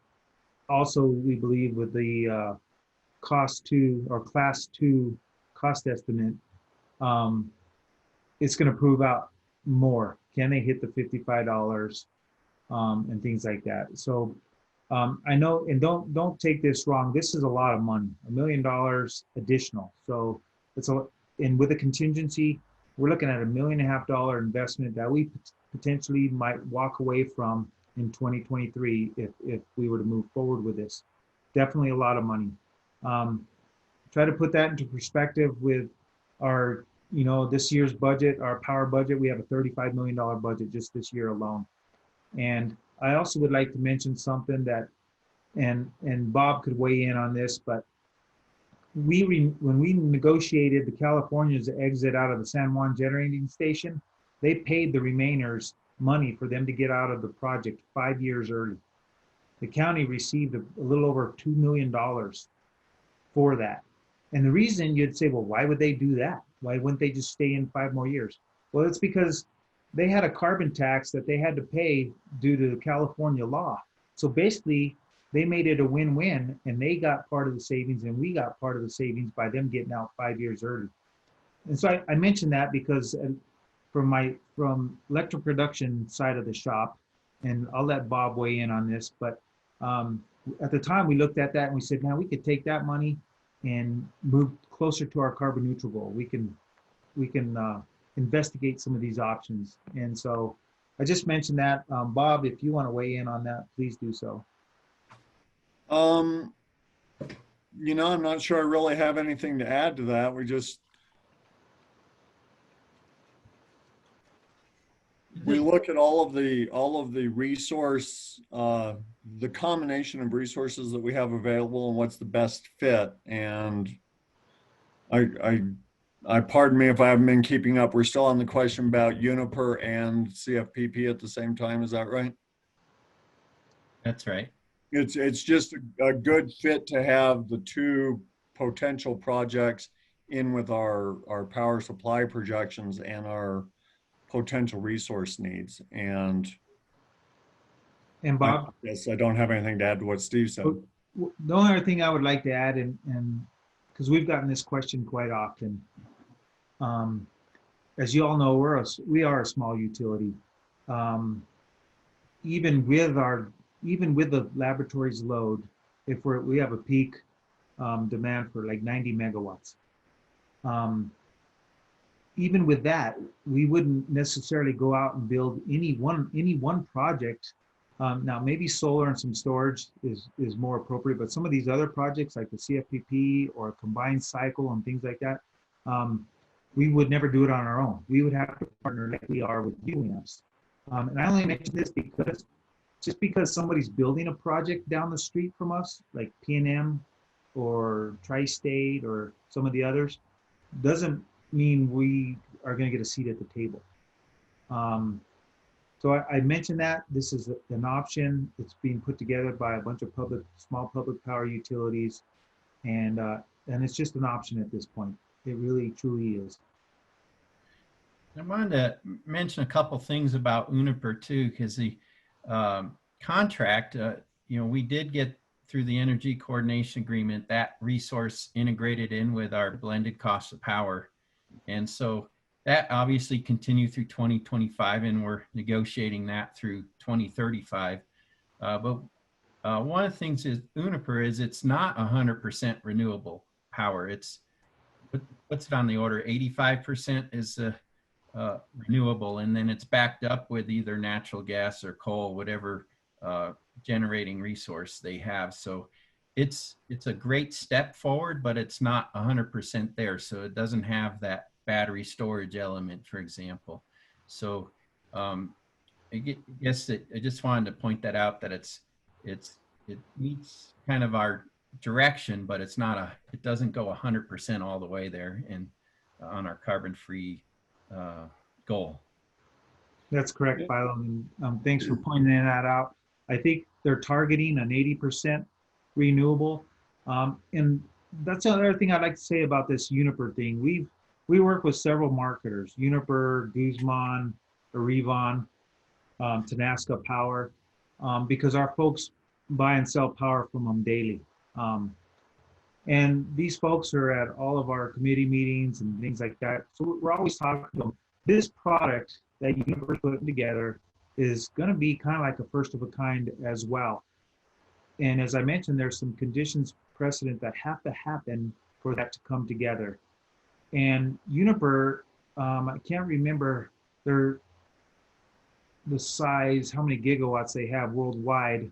also we believe with the cost 2 or class 2 cost estimate, it's going to prove out more. Can they hit the $55 and things like that? So I know, and don't take this wrong. This is a lot of money, $1 million additional. So it's and with a contingency, we're looking at $1.5 million investment that we potentially might walk away from in 2023 if we were to move forward with this. Definitely a lot of money. Try to put that into perspective with our, this year's budget, our power budget. We have a $35 million budget just this year alone. And I also would like to mention something that, and Bob could weigh in on this, but when we negotiated the California's exit out of the San Juan generating station, they paid the remainers money for them to get out of the project 5 years early. The county received a little over $2 million for that. And the reason you'd say, well, why would they do that? Why wouldn't they just stay in 5 more years? Well, it's because they had a carbon tax that they had to pay due to the California law. So basically, they made it a win-win, and they got part of the savings, and we got part of the savings by them getting out 5 years early. And so I mentioned that because from electric production side of the shop, and I'll let Bob weigh in on this, but at the time we looked at that and we said, man, we could take that money and move closer to our carbon neutral goal. We can investigate some of these options. And so I just mentioned that. Bob, if you want to weigh in on that, please do so. I'm not sure I really have anything to add to that. We look at all of the resource, the combination of resources that we have available and what's the best fit. And I pardon me if I haven't been keeping up. We're still on the question about Uniper and CFPP at the same time. Is that right? That's right. It's just a good fit to have the two potential projects in with our power supply projections and our potential resource needs. And Bob? Yes, I don't have anything to add to what Steve said. The only other thing I would like to add, and because we've gotten this question quite often, as you all know, we are a small utility. Even with the laboratory's load, if we have a peak demand for like 90 megawatts. Even with that, we wouldn't necessarily go out and build any one project. Now, maybe solar and some storage is more appropriate, but some of these other projects like the CFPP or combined cycle and things like that, we would never do it on our own. We would have to partner like we are with UAMPS. And I only mention this because just because somebody's building a project down the street from us, like P&M or Tri-State or some of the others, doesn't mean we are going to get a seat at the table. So I mentioned that this is an option. It's being put together by a bunch of small public power utilities, and it's just an option at this point. It really, truly is. I wanted to mention a couple things about Uniper too, because the contract, we did get through the energy coordination agreement that resource integrated in with our blended cost of power. And so that obviously continued through 2025, and we're negotiating that through 2035. But one of the things is Uniper is it's not 100% renewable power. What's it on the order? 85% is renewable, and then it's backed up with either natural gas or coal, whatever generating resource they have. So it's a great step forward, but it's not 100% there. So it doesn't have that battery storage element, for example. So I guess I just wanted to point that out, that it meets kind of our direction, but it's not it doesn't go 100% all the way there on our carbon-free goal. That's correct, Philo. And thanks for pointing that out. I think they're targeting an 80% renewable. And that's another thing I'd like to say about this Uniper thing. We work with several marketers, Uniper, Guzman, Arrivon, Tenasca Power, because our folks buy and sell power from them daily. And these folks are at all of our committee meetings and things like that. So we're always talking to them. This product that Uniper is putting together is going to be kind of like a first of a kind as well. And as I mentioned, there's some conditions precedent that have to happen for that to come together. And Uniper, I can't remember the size, how many gigawatts they have worldwide.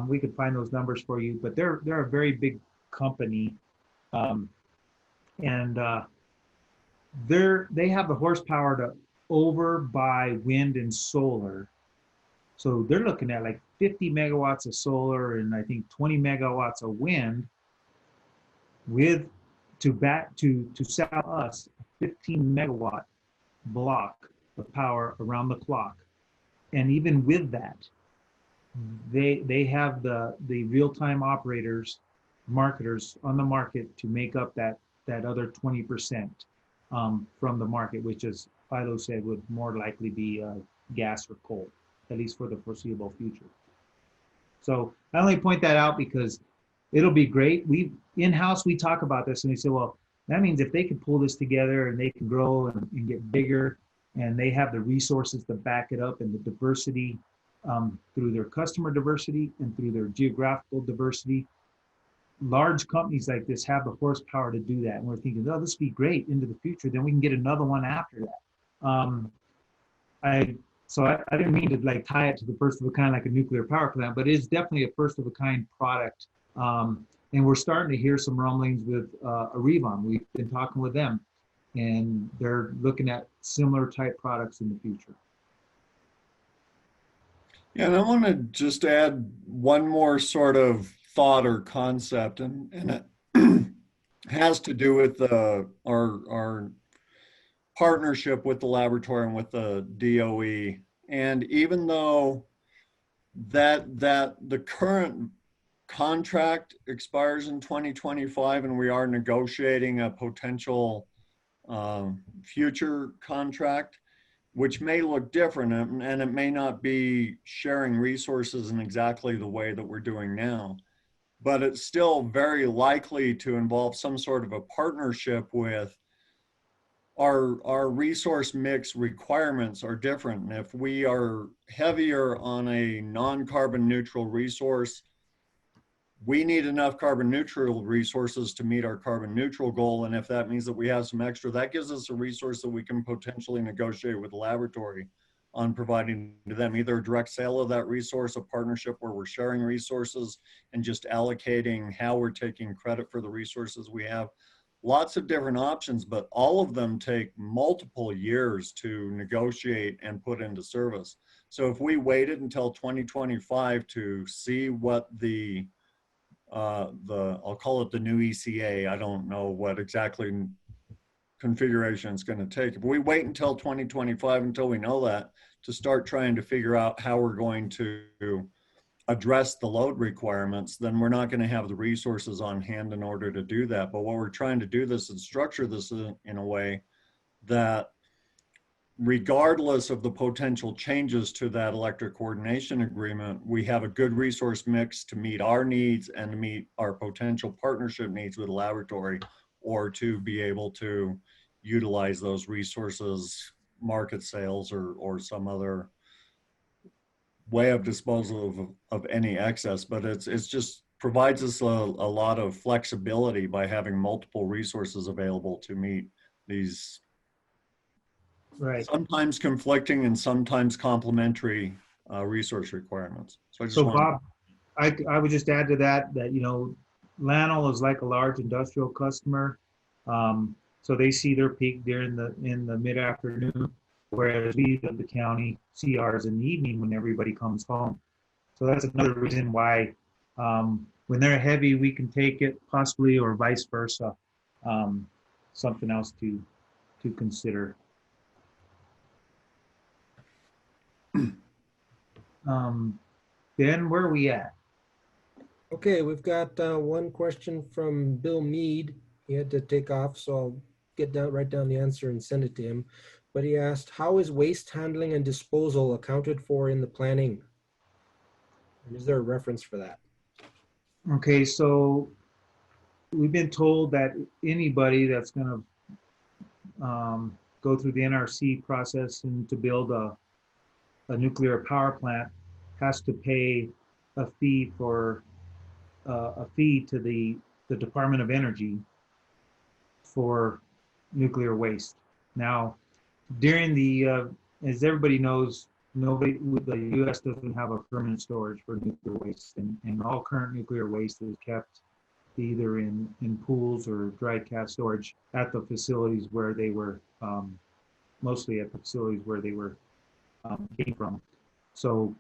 We could find those numbers for you, but they're a very big company, and they have the horsepower to overbuy wind and solar. So they're looking at like 50 megawatts of solar and I think 20 megawatts of wind to sell us a 15 megawatt block of power around the clock. And even with that, they have the real-time operators, marketers on the market to make up that other 20% from the market, which, as Philo said, would more likely be gas or coal, at least for the foreseeable future. So I only point that out because it'll be great. In-house, we talk about this and we say, well, that means if they can pull this together and they can grow and get bigger, and they have the resources to back it up and the diversity through their customer diversity and through their geographical diversity. Large companies like this have the horsepower to do that. And we're thinking, oh, this would be great into the future. Then we can get another one after that. I didn't mean to like tie it to the first of a kind like a nuclear power plant, but it is definitely a first of a kind product. And we're starting to hear some rumblings with Arrivon. We've been talking with them, and they're looking at similar type products in the future. Yeah, and I want to just add one more sort of thought or concept, and it has to do with our partnership with the laboratory and with the DOE. And even though that the current contract expires in 2025 and we are negotiating a potential future contract, which may look different, and it may not be sharing resources in exactly the way that we're doing now, but it's still very likely to involve some sort of a partnership with our resource mix requirements are different. And if we are heavier on a non-carbon neutral resource, we need enough carbon neutral resources to meet our carbon neutral goal. And if that means that we have some extra, that gives us a resource that we can potentially negotiate with the laboratory on providing to them either a direct sale of that resource, a partnership where we're sharing resources and just allocating how we're taking credit for the resources we have. Lots of different options, but all of them take multiple years to negotiate and put into service. So if we waited until 2025 to see what I'll call it the new ECA. I don't know what exactly configuration it's going to take. If we wait until 2025 until we know that to start trying to figure out how we're going to address the load requirements, then we're not going to have the resources on hand in order to do that. But what we're trying to do this and structure this in a way that regardless of the potential changes to that electric coordination agreement, we have a good resource mix to meet our needs and to meet our potential partnership needs with the laboratory, or to be able to utilize those resources, market sales, or some other way of disposal of any excess. But it's just provides us a lot of flexibility by having multiple resources available to meet these sometimes conflicting and sometimes complementary resource requirements. So Bob, I would just add to that, you know, Lanol is like a large industrial customer. So they see their peak during in the mid-afternoon, whereas we of the county see ours in the evening when everybody comes home. So that's another reason why when they're heavy, we can take it possibly, or vice versa. Something else to consider. Ben, where are we at? Okay, we've got one question from Bill Mead. He had to take off, so I'll write down the answer and send it to him. But he asked, how is waste handling and disposal accounted for in the planning? And is there a reference for that? Okay, so we've been told that anybody that's going to go through the NRC process and to build a nuclear power plant has to pay a fee to the Department of Energy for nuclear waste. Now, during the, as everybody knows, the U.S. doesn't have a permanent storage for nuclear waste, and all current nuclear waste is kept either in pools or dry cask storage at the facilities where they were, mostly at the facilities where they were came from. So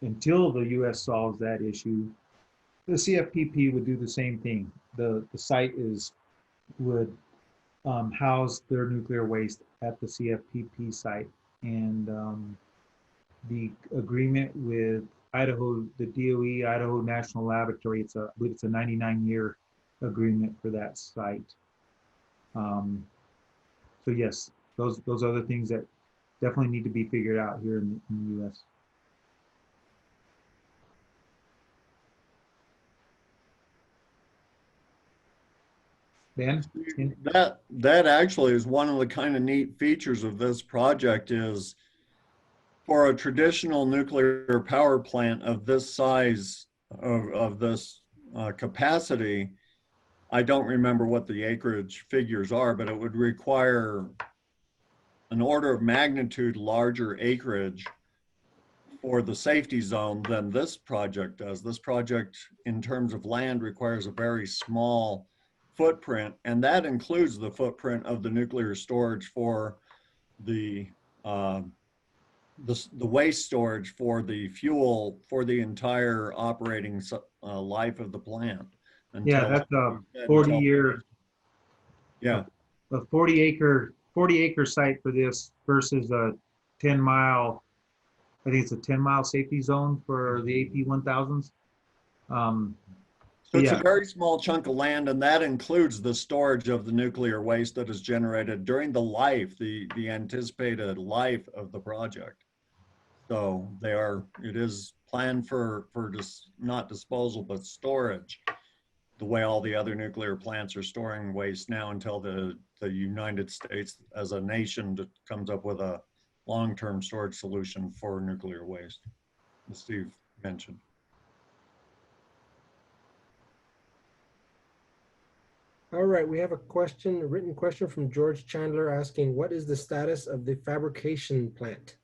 until the U.S. solves that issue, the CFPP would do the same thing. The site would house their nuclear waste at the CFPP site, and the agreement with Idaho, the DOE, Idaho National Laboratory, I believe it's a 99-year agreement for that site. So yes, those are the things that definitely need to be figured out here in the U.S. Ben? That actually is one of the kind of neat features of this project is for a traditional nuclear power plant of this size, of this capacity, I don't remember what the acreage figures are, but it would require an order of magnitude larger acreage for the safety zone than this project does. This project, in terms of land, requires a very small footprint, and that includes the footprint of the nuclear storage for the waste storage for the fuel for the entire operating life of the plant. Yeah, that's a 40-year. Yeah, A 40 acre site for this versus a 10-mile. I think it's a 10-mile safety zone for the AP 1000s. so it's a very small chunk of land, and that includes the storage of the nuclear waste that is generated during the life, the anticipated life of the project. So it is planned for not disposal, but storage, the way all the other nuclear plants are storing waste now until the United States as a nation comes up with a long-term storage solution for nuclear waste, as Steve mentioned. All right, we have a written question from George Chandler asking, what is the status of the fabrication plant?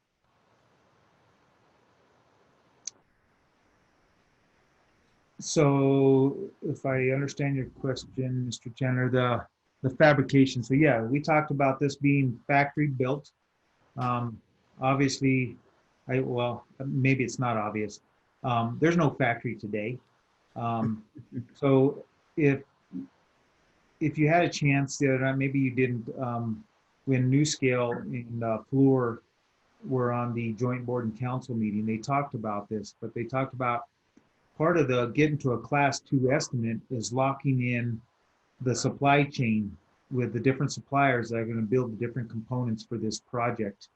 So if I understand your question, Mr. Chandler, the fabrication. So yeah, we talked about this being factory built. Obviously, well, maybe it's not obvious. There's no factory today. So if you had a chance, maybe you didn't, when NewScale and Fluor were on the joint board and council meeting, they talked about this, but they talked about part of the getting to a class 2 estimate is locking in the supply chain with the different suppliers that are going to build the different components for this project.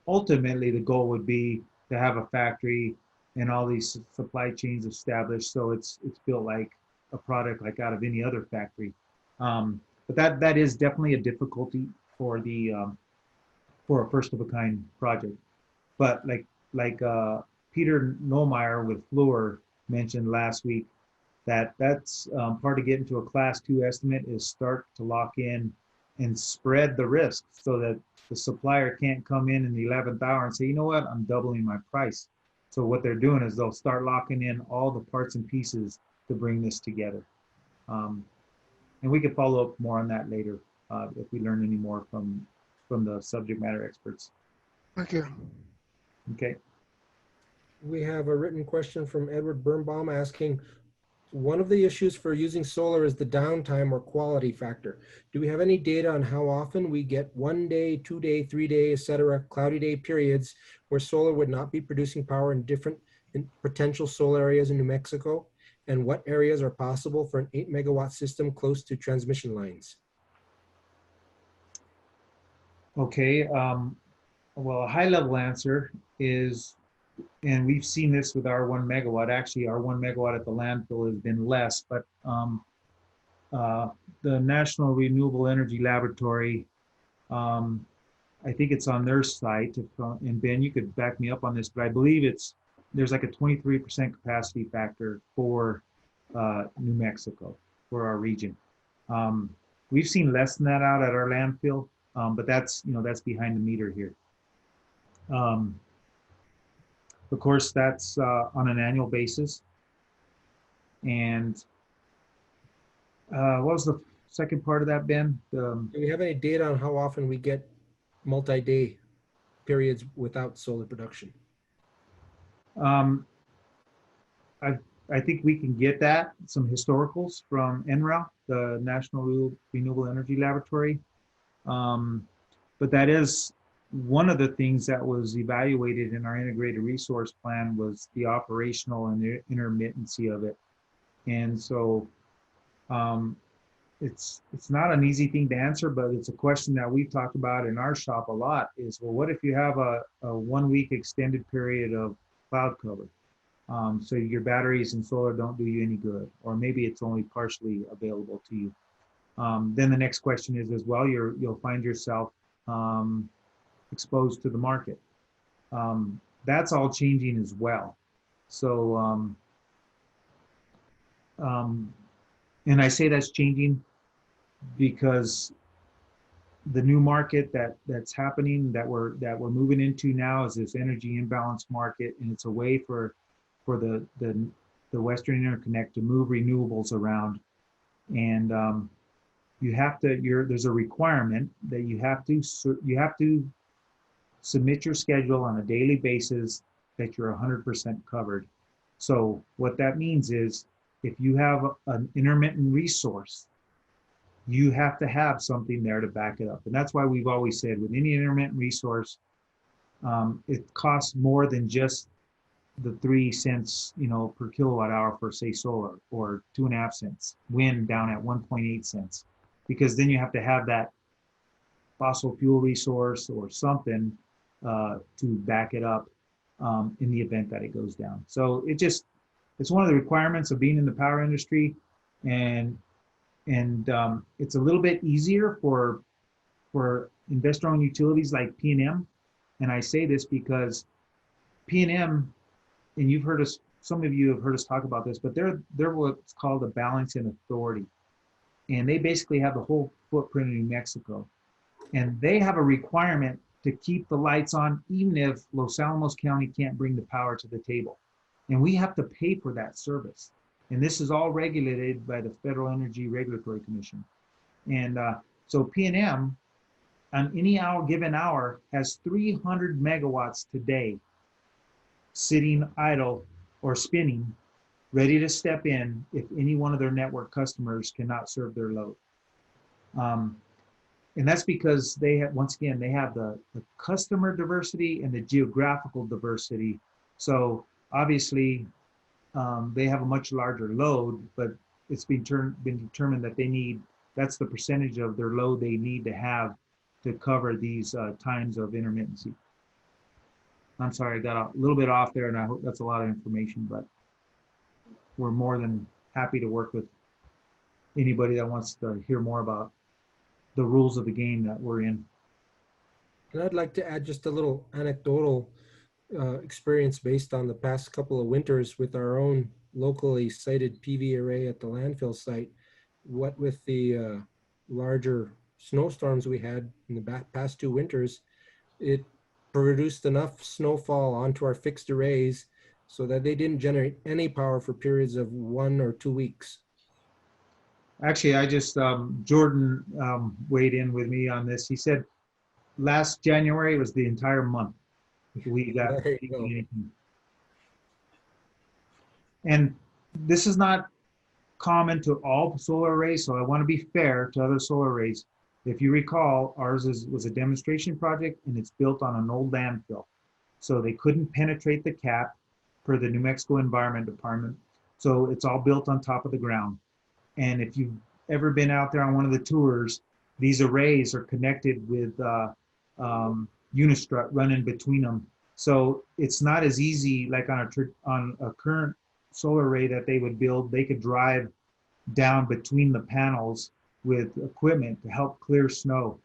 Ultimately, the goal would be to have a factory and all these supply chains established, so it's built like a product like out of any other factory. But that is definitely a difficulty for for a first of a kind project. But like Peter Nollmeyer with Fluor mentioned last week, that's part of getting to a class 2 estimate is start to lock in and spread the risk so that the supplier can't come in the 11th hour and say, you know what, I'm doubling my price. So what they're doing is they'll start locking in all the parts and pieces to bring this together. And we can follow up more on that later if we learn any more from the subject matter experts. Thank you. Okay. We have a written question from Edward Birnbaum asking, one of the issues for using solar is the downtime or quality factor. Do we have any data on how often we get 1 day, 2 day, 3 day, etc., cloudy day periods where solar would not be producing power in different potential solar areas in New Mexico? And what areas are possible for an 8 megawatt system close to transmission lines? Okay, well, a high level answer is, and we've seen this with our 1 megawatt, actually our 1 megawatt at the landfill has been less, but the National Renewable Energy Laboratory, I think it's on their site, and Ben, you could back me up on this, but I believe there's like a 23% capacity factor for New Mexico, for our region. We've seen less than that out at our landfill, but that's behind the meter here. Of course, that's on an annual basis. And what was the second part of that, Ben? Do we have any data on how often we get multi-day periods without solar production? I think we can get that, some historicals from NREL, the National Renewable Energy Laboratory. But that is one of the things that was evaluated in our integrated resource plan was the operational and the intermittency of it. And so it's not an easy thing to answer, but it's a question that we've talked about in our shop a lot is, well, what if you have a 1 week extended period of cloud cover? So your batteries and solar don't do you any good, or maybe it's only partially available to you. Then the next question is, as well, you'll find yourself exposed to the market. That's all changing as well. So, and I say that's changing because the new market that's happening, that we're moving into now, is this energy imbalance market, and it's a way for the Western Interconnect to move renewables around. And you have to, there's a requirement that you have to submit your schedule on a daily basis that you're 100% covered. So what that means is, if you have an intermittent resource, you have to have something there to back it up. And that's why we've always said with any intermittent resource, it costs more than just the 3 cents, per kilowatt hour for, say, solar, or 2.5 cents, wind down at 1.8 cents, because then you have to have that fossil fuel resource or something to back it up in the event that it goes down. So it's one of the requirements of being in the power industry, and it's a little bit easier for investor-owned utilities like P&M. And I say this because P&M, and you've heard us, some of you have heard us talk about this, but they're what's called a balancing authority. And they basically have the whole footprint in New Mexico. And they have a requirement to keep the lights on, even if Los Alamos County can't bring the power to the table. And we have to pay for that service. And this is all regulated by the Federal Energy Regulatory Commission. And so P&M, on any given hour, has 300 megawatts today sitting idle or spinning, ready to step in if any one of their network customers cannot serve their load. And that's because they have, once again, they have the customer diversity and the geographical diversity. So obviously they have a much larger load, but it's been determined that they need, that's the percentage of their load they need to have to cover these times of intermittency. I'm sorry, I got a little bit off there, and I hope that's a lot of information, but we're more than happy to work with anybody that wants to hear more about the rules of the game that we're in. And I'd like to add just a little anecdotal experience based on the past couple of winters with our own locally sited PV array at the landfill site. What with the larger snowstorms we had in the past 2 winters, it produced enough snowfall onto our fixed arrays so that they didn't generate any power for periods of 1 or 2 weeks. Actually, I just, Jordan weighed in with me on this. He said last January was the entire month. We got anything. And this is not common to all solar arrays, so I want to be fair to other solar arrays. If you recall, ours was a demonstration project and it's built on an old landfill. So they couldn't penetrate the cap per the New Mexico Environment Department. So it's all built on top of the ground. And if you've ever been out there on one of the tours, these arrays are connected with Unistrut running between them. So it's not as easy like on a current solar array that they would build. They could drive down between the panels with equipment to help clear snow.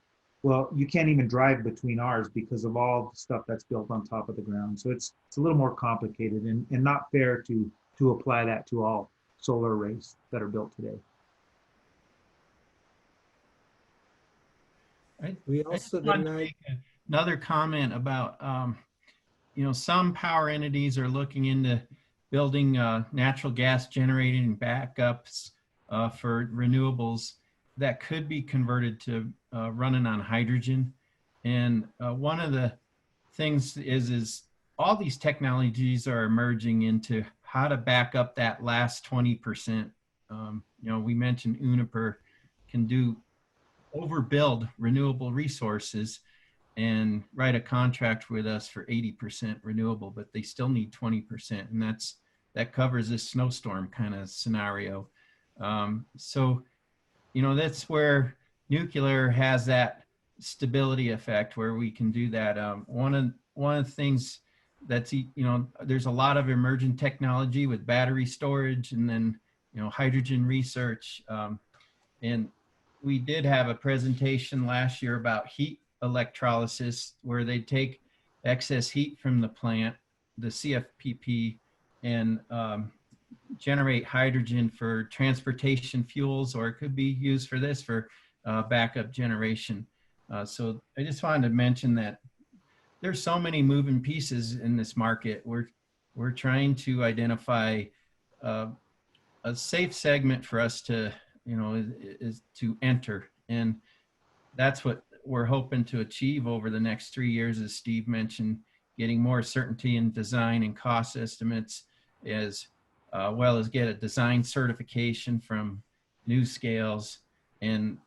Well, you can't even drive between ours because of all the stuff that's built on top of the ground. So it's a little more complicated and not fair to apply that to all solar arrays that are built today. We I just also wanted to denied, make another comment about, some power entities are looking into building natural gas generating backups for renewables that could be converted to running on hydrogen. And one of the things is all these technologies are emerging into how to back up that last 20%. We mentioned Uniper can overbuild renewable resources and write a contract with us for 80% renewable, but they still need 20%. And that covers this snowstorm kind of scenario. So that's where nuclear has that stability effect where we can do that. One of the things that's, there's a lot of emerging technology with battery storage and then, hydrogen research. And we did have a presentation last year about heat electrolysis where they take excess heat from the plant, the CFPP, and generate hydrogen for transportation fuels, or it could be used for this for backup generation. So I just wanted to mention that there's so many moving pieces in this market. We're trying to identify a safe segment for us to, is to enter. And that's what we're hoping to achieve over the next 3 years, as Steve mentioned, getting more certainty in design and cost estimates, as well as get a design certification from New Scales. And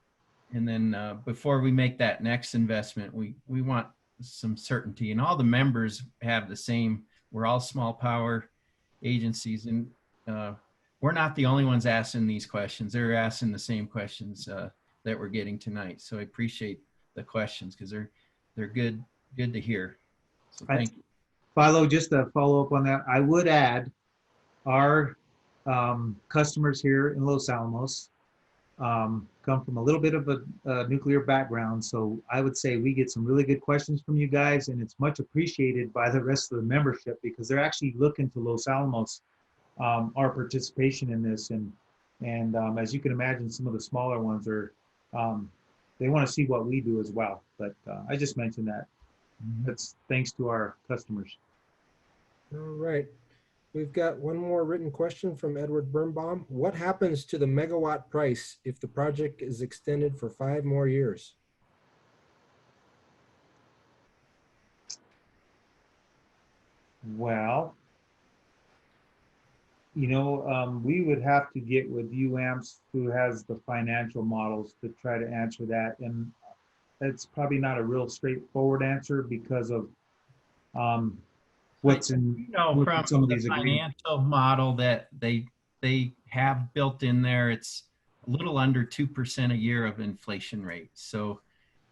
then before we make that next investment, we want some certainty. And all the members have the same, we're all small power agencies, and we're not the only ones asking these questions. They're asking the same questions that we're getting tonight. So I appreciate the questions because they're good to hear. So thank you. Philo, just to follow up on that, I would add our customers here in Los Alamos come from a little bit of a nuclear background. So I would say we get some really good questions from you guys, and it's much appreciated by the rest of the membership because they're actually looking to Los Alamos, our participation in this. And as you can imagine, some of the smaller ones are, they want to see what we do as well. But I just mentioned that. That's thanks to our customers. all right. We've got one more written question from Edward Birnbaum. What happens to the megawatt price if the project is extended for 5 more years? Well, we would have to get with UAMPS, who has the financial models, to try to answer that. And it's probably not a real straightforward answer because of what's in From some of the these agreements. financial model that they have built in there, it's a little under 2% a year of inflation rate. So,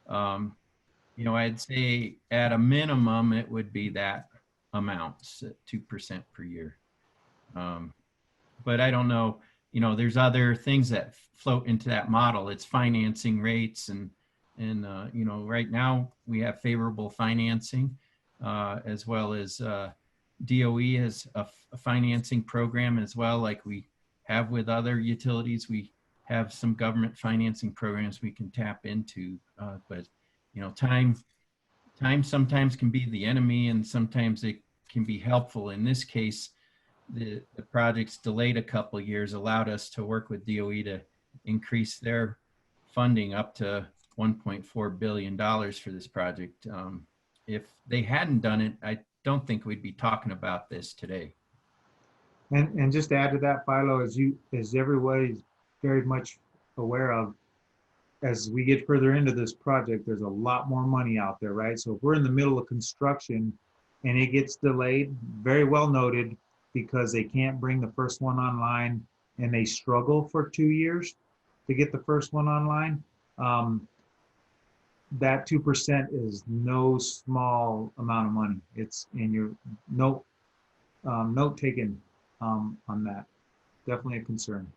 I'd say at a minimum, it would be that amount, 2% per year. But I don't know, there's other things that float into that model. It's financing rates and right now we have favorable financing, as well as DOE has a financing program as well, like we have with other utilities. We have some government financing programs we can tap into, but time sometimes can be the enemy, and sometimes it can be helpful. In this case, the project's delayed a couple of years, allowed us to work with DOE to increase their funding up to $1.4 billion for this project. If they hadn't done it, I don't think we'd be talking about this today. And just to add to that, Philo, as everybody's very much aware of, as we get further into this project, there's a lot more money out there, right? So if we're in the middle of construction and it gets delayed, very well noted, because they can't bring the first one online and they struggle for 2 years to get the first one online, that 2% is no small amount of money. It's in your note taken on that. Definitely a concern.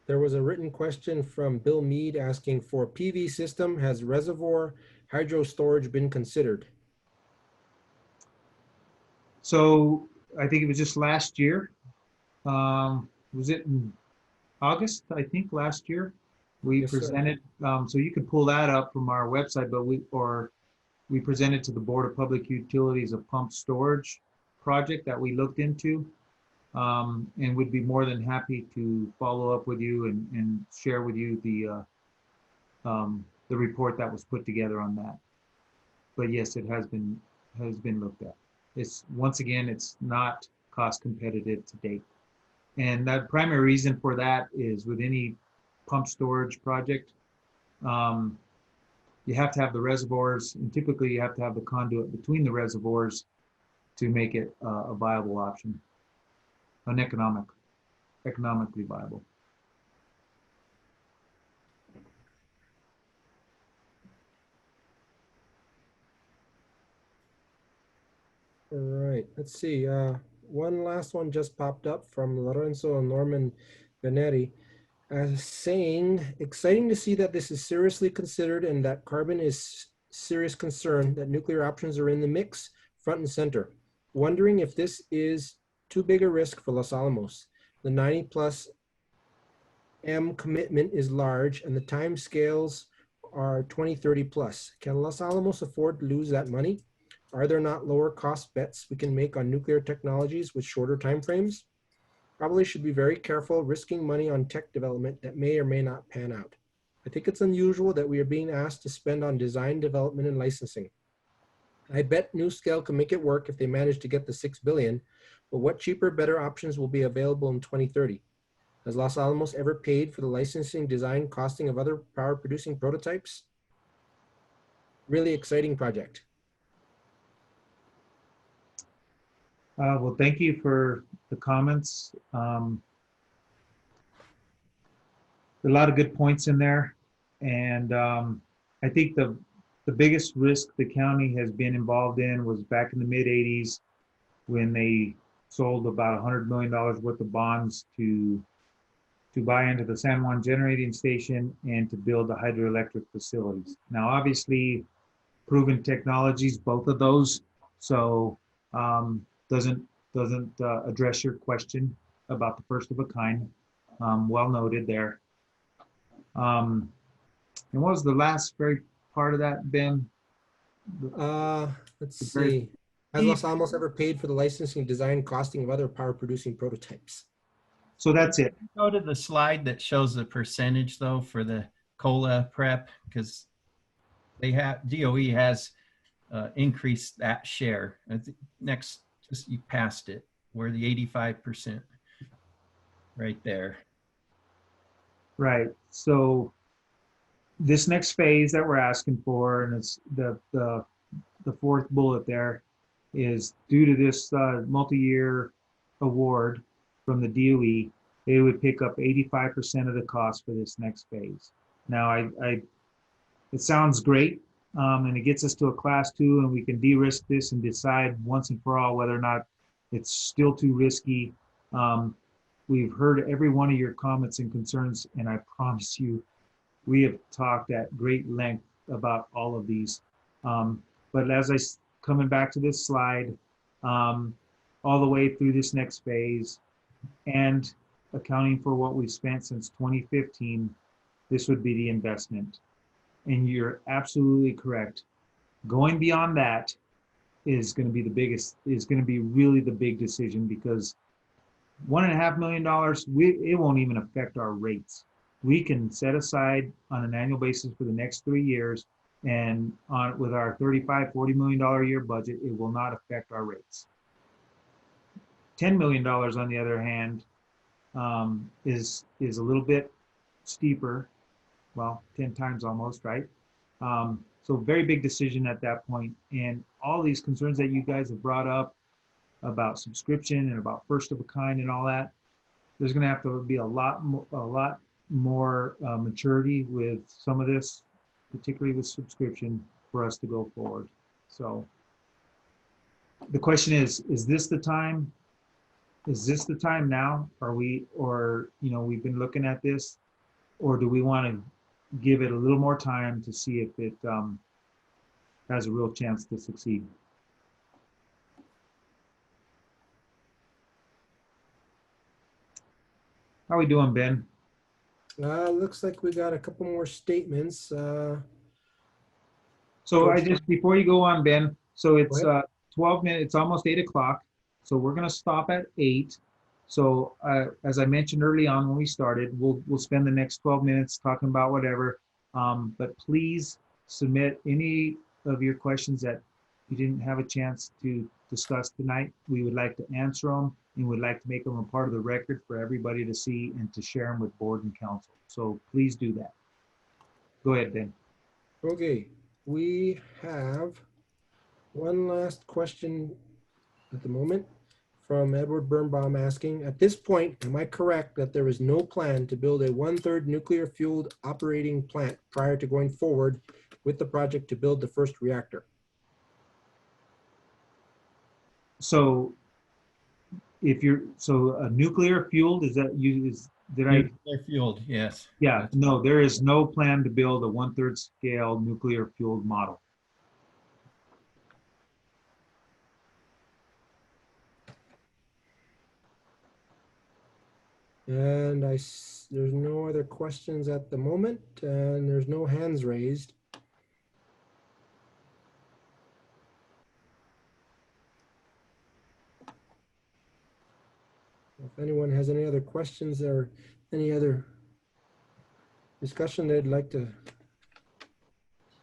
There was a written question from Bill Mead asking for PV system. Has reservoir hydro storage been considered? So I think it was just last year. Was it in August, I think, last year? We Yes, sir. presented, so you could pull that up from our website, but we presented to the Board of Public Utilities a pump storage project that we looked into. And would be more than happy to follow up with you and share with you the report that was put together on that. But yes, it has been looked at. It's, once again, it's not cost competitive to date. And the primary reason for that is with any pump storage project, you have to have the reservoirs, and typically you have to have the conduit between the reservoirs to make it a viable option, an economically viable. All right, let's see. One last one just popped up from Lorenzo and Norman Benetti, saying, exciting to see that this is seriously considered and that carbon is serious concern, that nuclear options are in the mix, front and center. Wondering if this is too big a risk for Los Alamos. The 90+ M commitment is large and the time scales are 2030+. Can Los Alamos afford to lose that money? Are there not lower cost bets we can make on nuclear technologies with shorter timeframes? Probably should be very careful risking money on tech development that may or may not pan out. I think it's unusual that we are being asked to spend on design, development, and licensing. I bet NuScale can make it work if they manage to get the $6 billion, but what cheaper, better options will be available in 2030? Has Los Alamos ever paid for the licensing, design, costing of other power producing prototypes? Really exciting project. Well, thank you for the comments. A lot of good points in there. And I think the biggest risk the county has been involved in was back in the mid 80s when they sold about $100 million worth of bonds to buy into the San Juan generating station and to build the hydroelectric facilities. Now, obviously, proven technologies, both of those. So doesn't address your question about the first of a kind. Well noted there. And what was the last very part of that, Ben? Let's see. Has Los Alamos ever paid for the licensing, design, costing of other power producing prototypes? So that's it. Go to the slide that shows the percentage though for the COLA prep, because they have, DOE has increased that share. Next, just you passed it, where the 85% right there. Right. So this next phase that we're asking for, and it's the fourth bullet there, is due to this multi-year award from the DOE, they would pick up 85% of the cost for this next phase. Now, it sounds great, and it gets us to a class 2, and we can de-risk this and decide once and for all whether or not it's still too risky. We've heard every one of your comments and concerns, and I promise you, we have talked at great length about all of these. But as coming back to this slide, all the way through this next phase, and accounting for what we've spent since 2015, this would be the investment. And you're absolutely correct. Going beyond that is going to be the biggest, is going to be really the big decision, because $1.5 million, it won't even affect our rates. We can set aside on an annual basis for the next 3 years, and with our $35–40 million a year budget, it will not affect our rates. $10 million on the other hand, is a little bit steeper. Well, 10 times almost, right? So very big decision at that point. And all these concerns that you guys have brought up about subscription and about first of a kind and all that, there's going to have to be a lot more maturity with some of this, particularly with subscription, for us to go forward. So the question is this the time? Is this the time now? Or we've been looking at this, or do we want to give it a little more time to see if it has a real chance to succeed? How are we doing, Ben? Looks like we got a couple more statements. So I just, before you go on, Ben, so it's Go 12 minutes, it's almost 8 o'clock. So we're gonna stop at 8. So as I mentioned early on when we started, we'll spend the next 12 minutes talking about whatever. But please submit any of your questions that you didn't have a chance to discuss tonight. We would like to answer them and would like to make them a part of the record for everybody to see and to share them with board and council. So please do that. Go ahead, Ben. Okay, we have one last question at the moment from Edward Birnbaum asking, at this point, am I correct that there is no plan to build a 1/3 nuclear fueled operating plant prior to going forward with the project to build the first reactor? So a nuclear fueled, is that you, Nuclear fueled, yes. yeah, no, there is no plan to build a 1/3 scale nuclear fueled model. And there's no other questions at the moment, and there's no hands raised. If anyone has any other questions or any other discussion they'd like to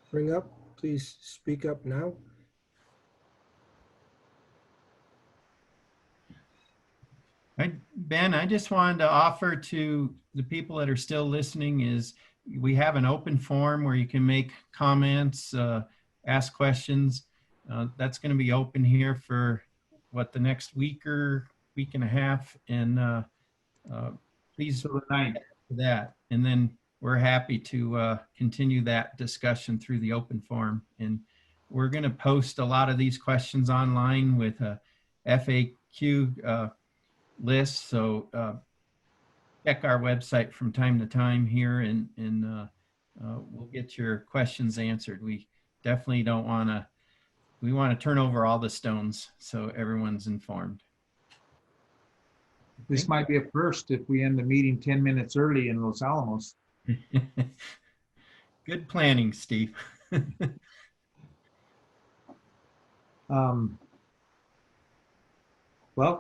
bring up, please speak up now. Ben, I just wanted to offer to the people that are still listening is we have an open forum where you can make comments, ask questions. That's going to be open here for the next week or week and a half. And please So the 9th. for that. And then we're happy to continue that discussion through the open forum. And we're going to post a lot of these questions online with a FAQ list. So check our website from time to time here and we'll get your questions answered. We definitely don't want to, we want to turn over all the stones so everyone's informed. This might be a first if we end the meeting 10 minutes early in Los Alamos. Good planning, Steve. Well,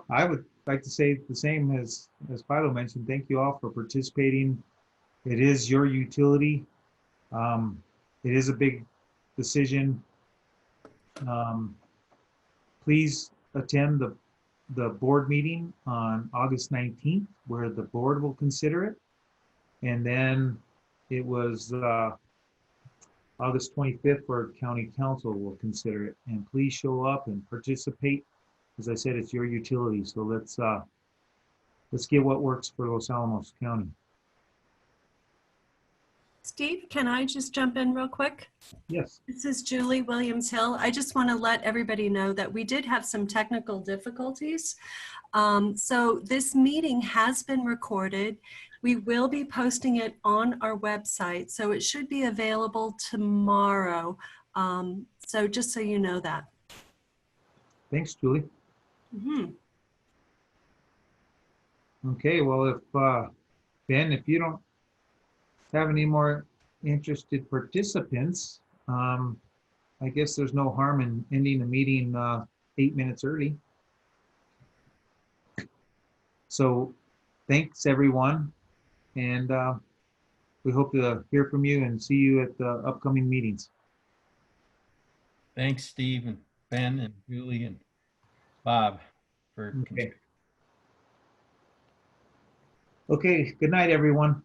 I would like to say the same as Philo mentioned. Thank you all for participating. It is your utility. It is a big decision. Please attend the board meeting on August 19th, where the board will consider it. And then it was August 25th, where county council will consider it. And please show up and participate. As I said, it's your utility. So let's get what works for Los Alamos County. Steve, can I just jump in real quick? Yes. This is Julie Williams Hill. I just want to let everybody know that we did have some technical difficulties. So this meeting has been recorded. We will be posting it on our website, so it should be available tomorrow. So just so you know that. Thanks, Julie. Mm-hmm. Okay, well, if Ben, if you don't have any more interested participants, I guess there's no harm in ending the meeting 8 minutes early. So thanks, everyone. And we hope to hear from you and see you at the upcoming meetings. Thanks, Steve and Ben and Julie and Bob for Okay. Okay, good night, everyone.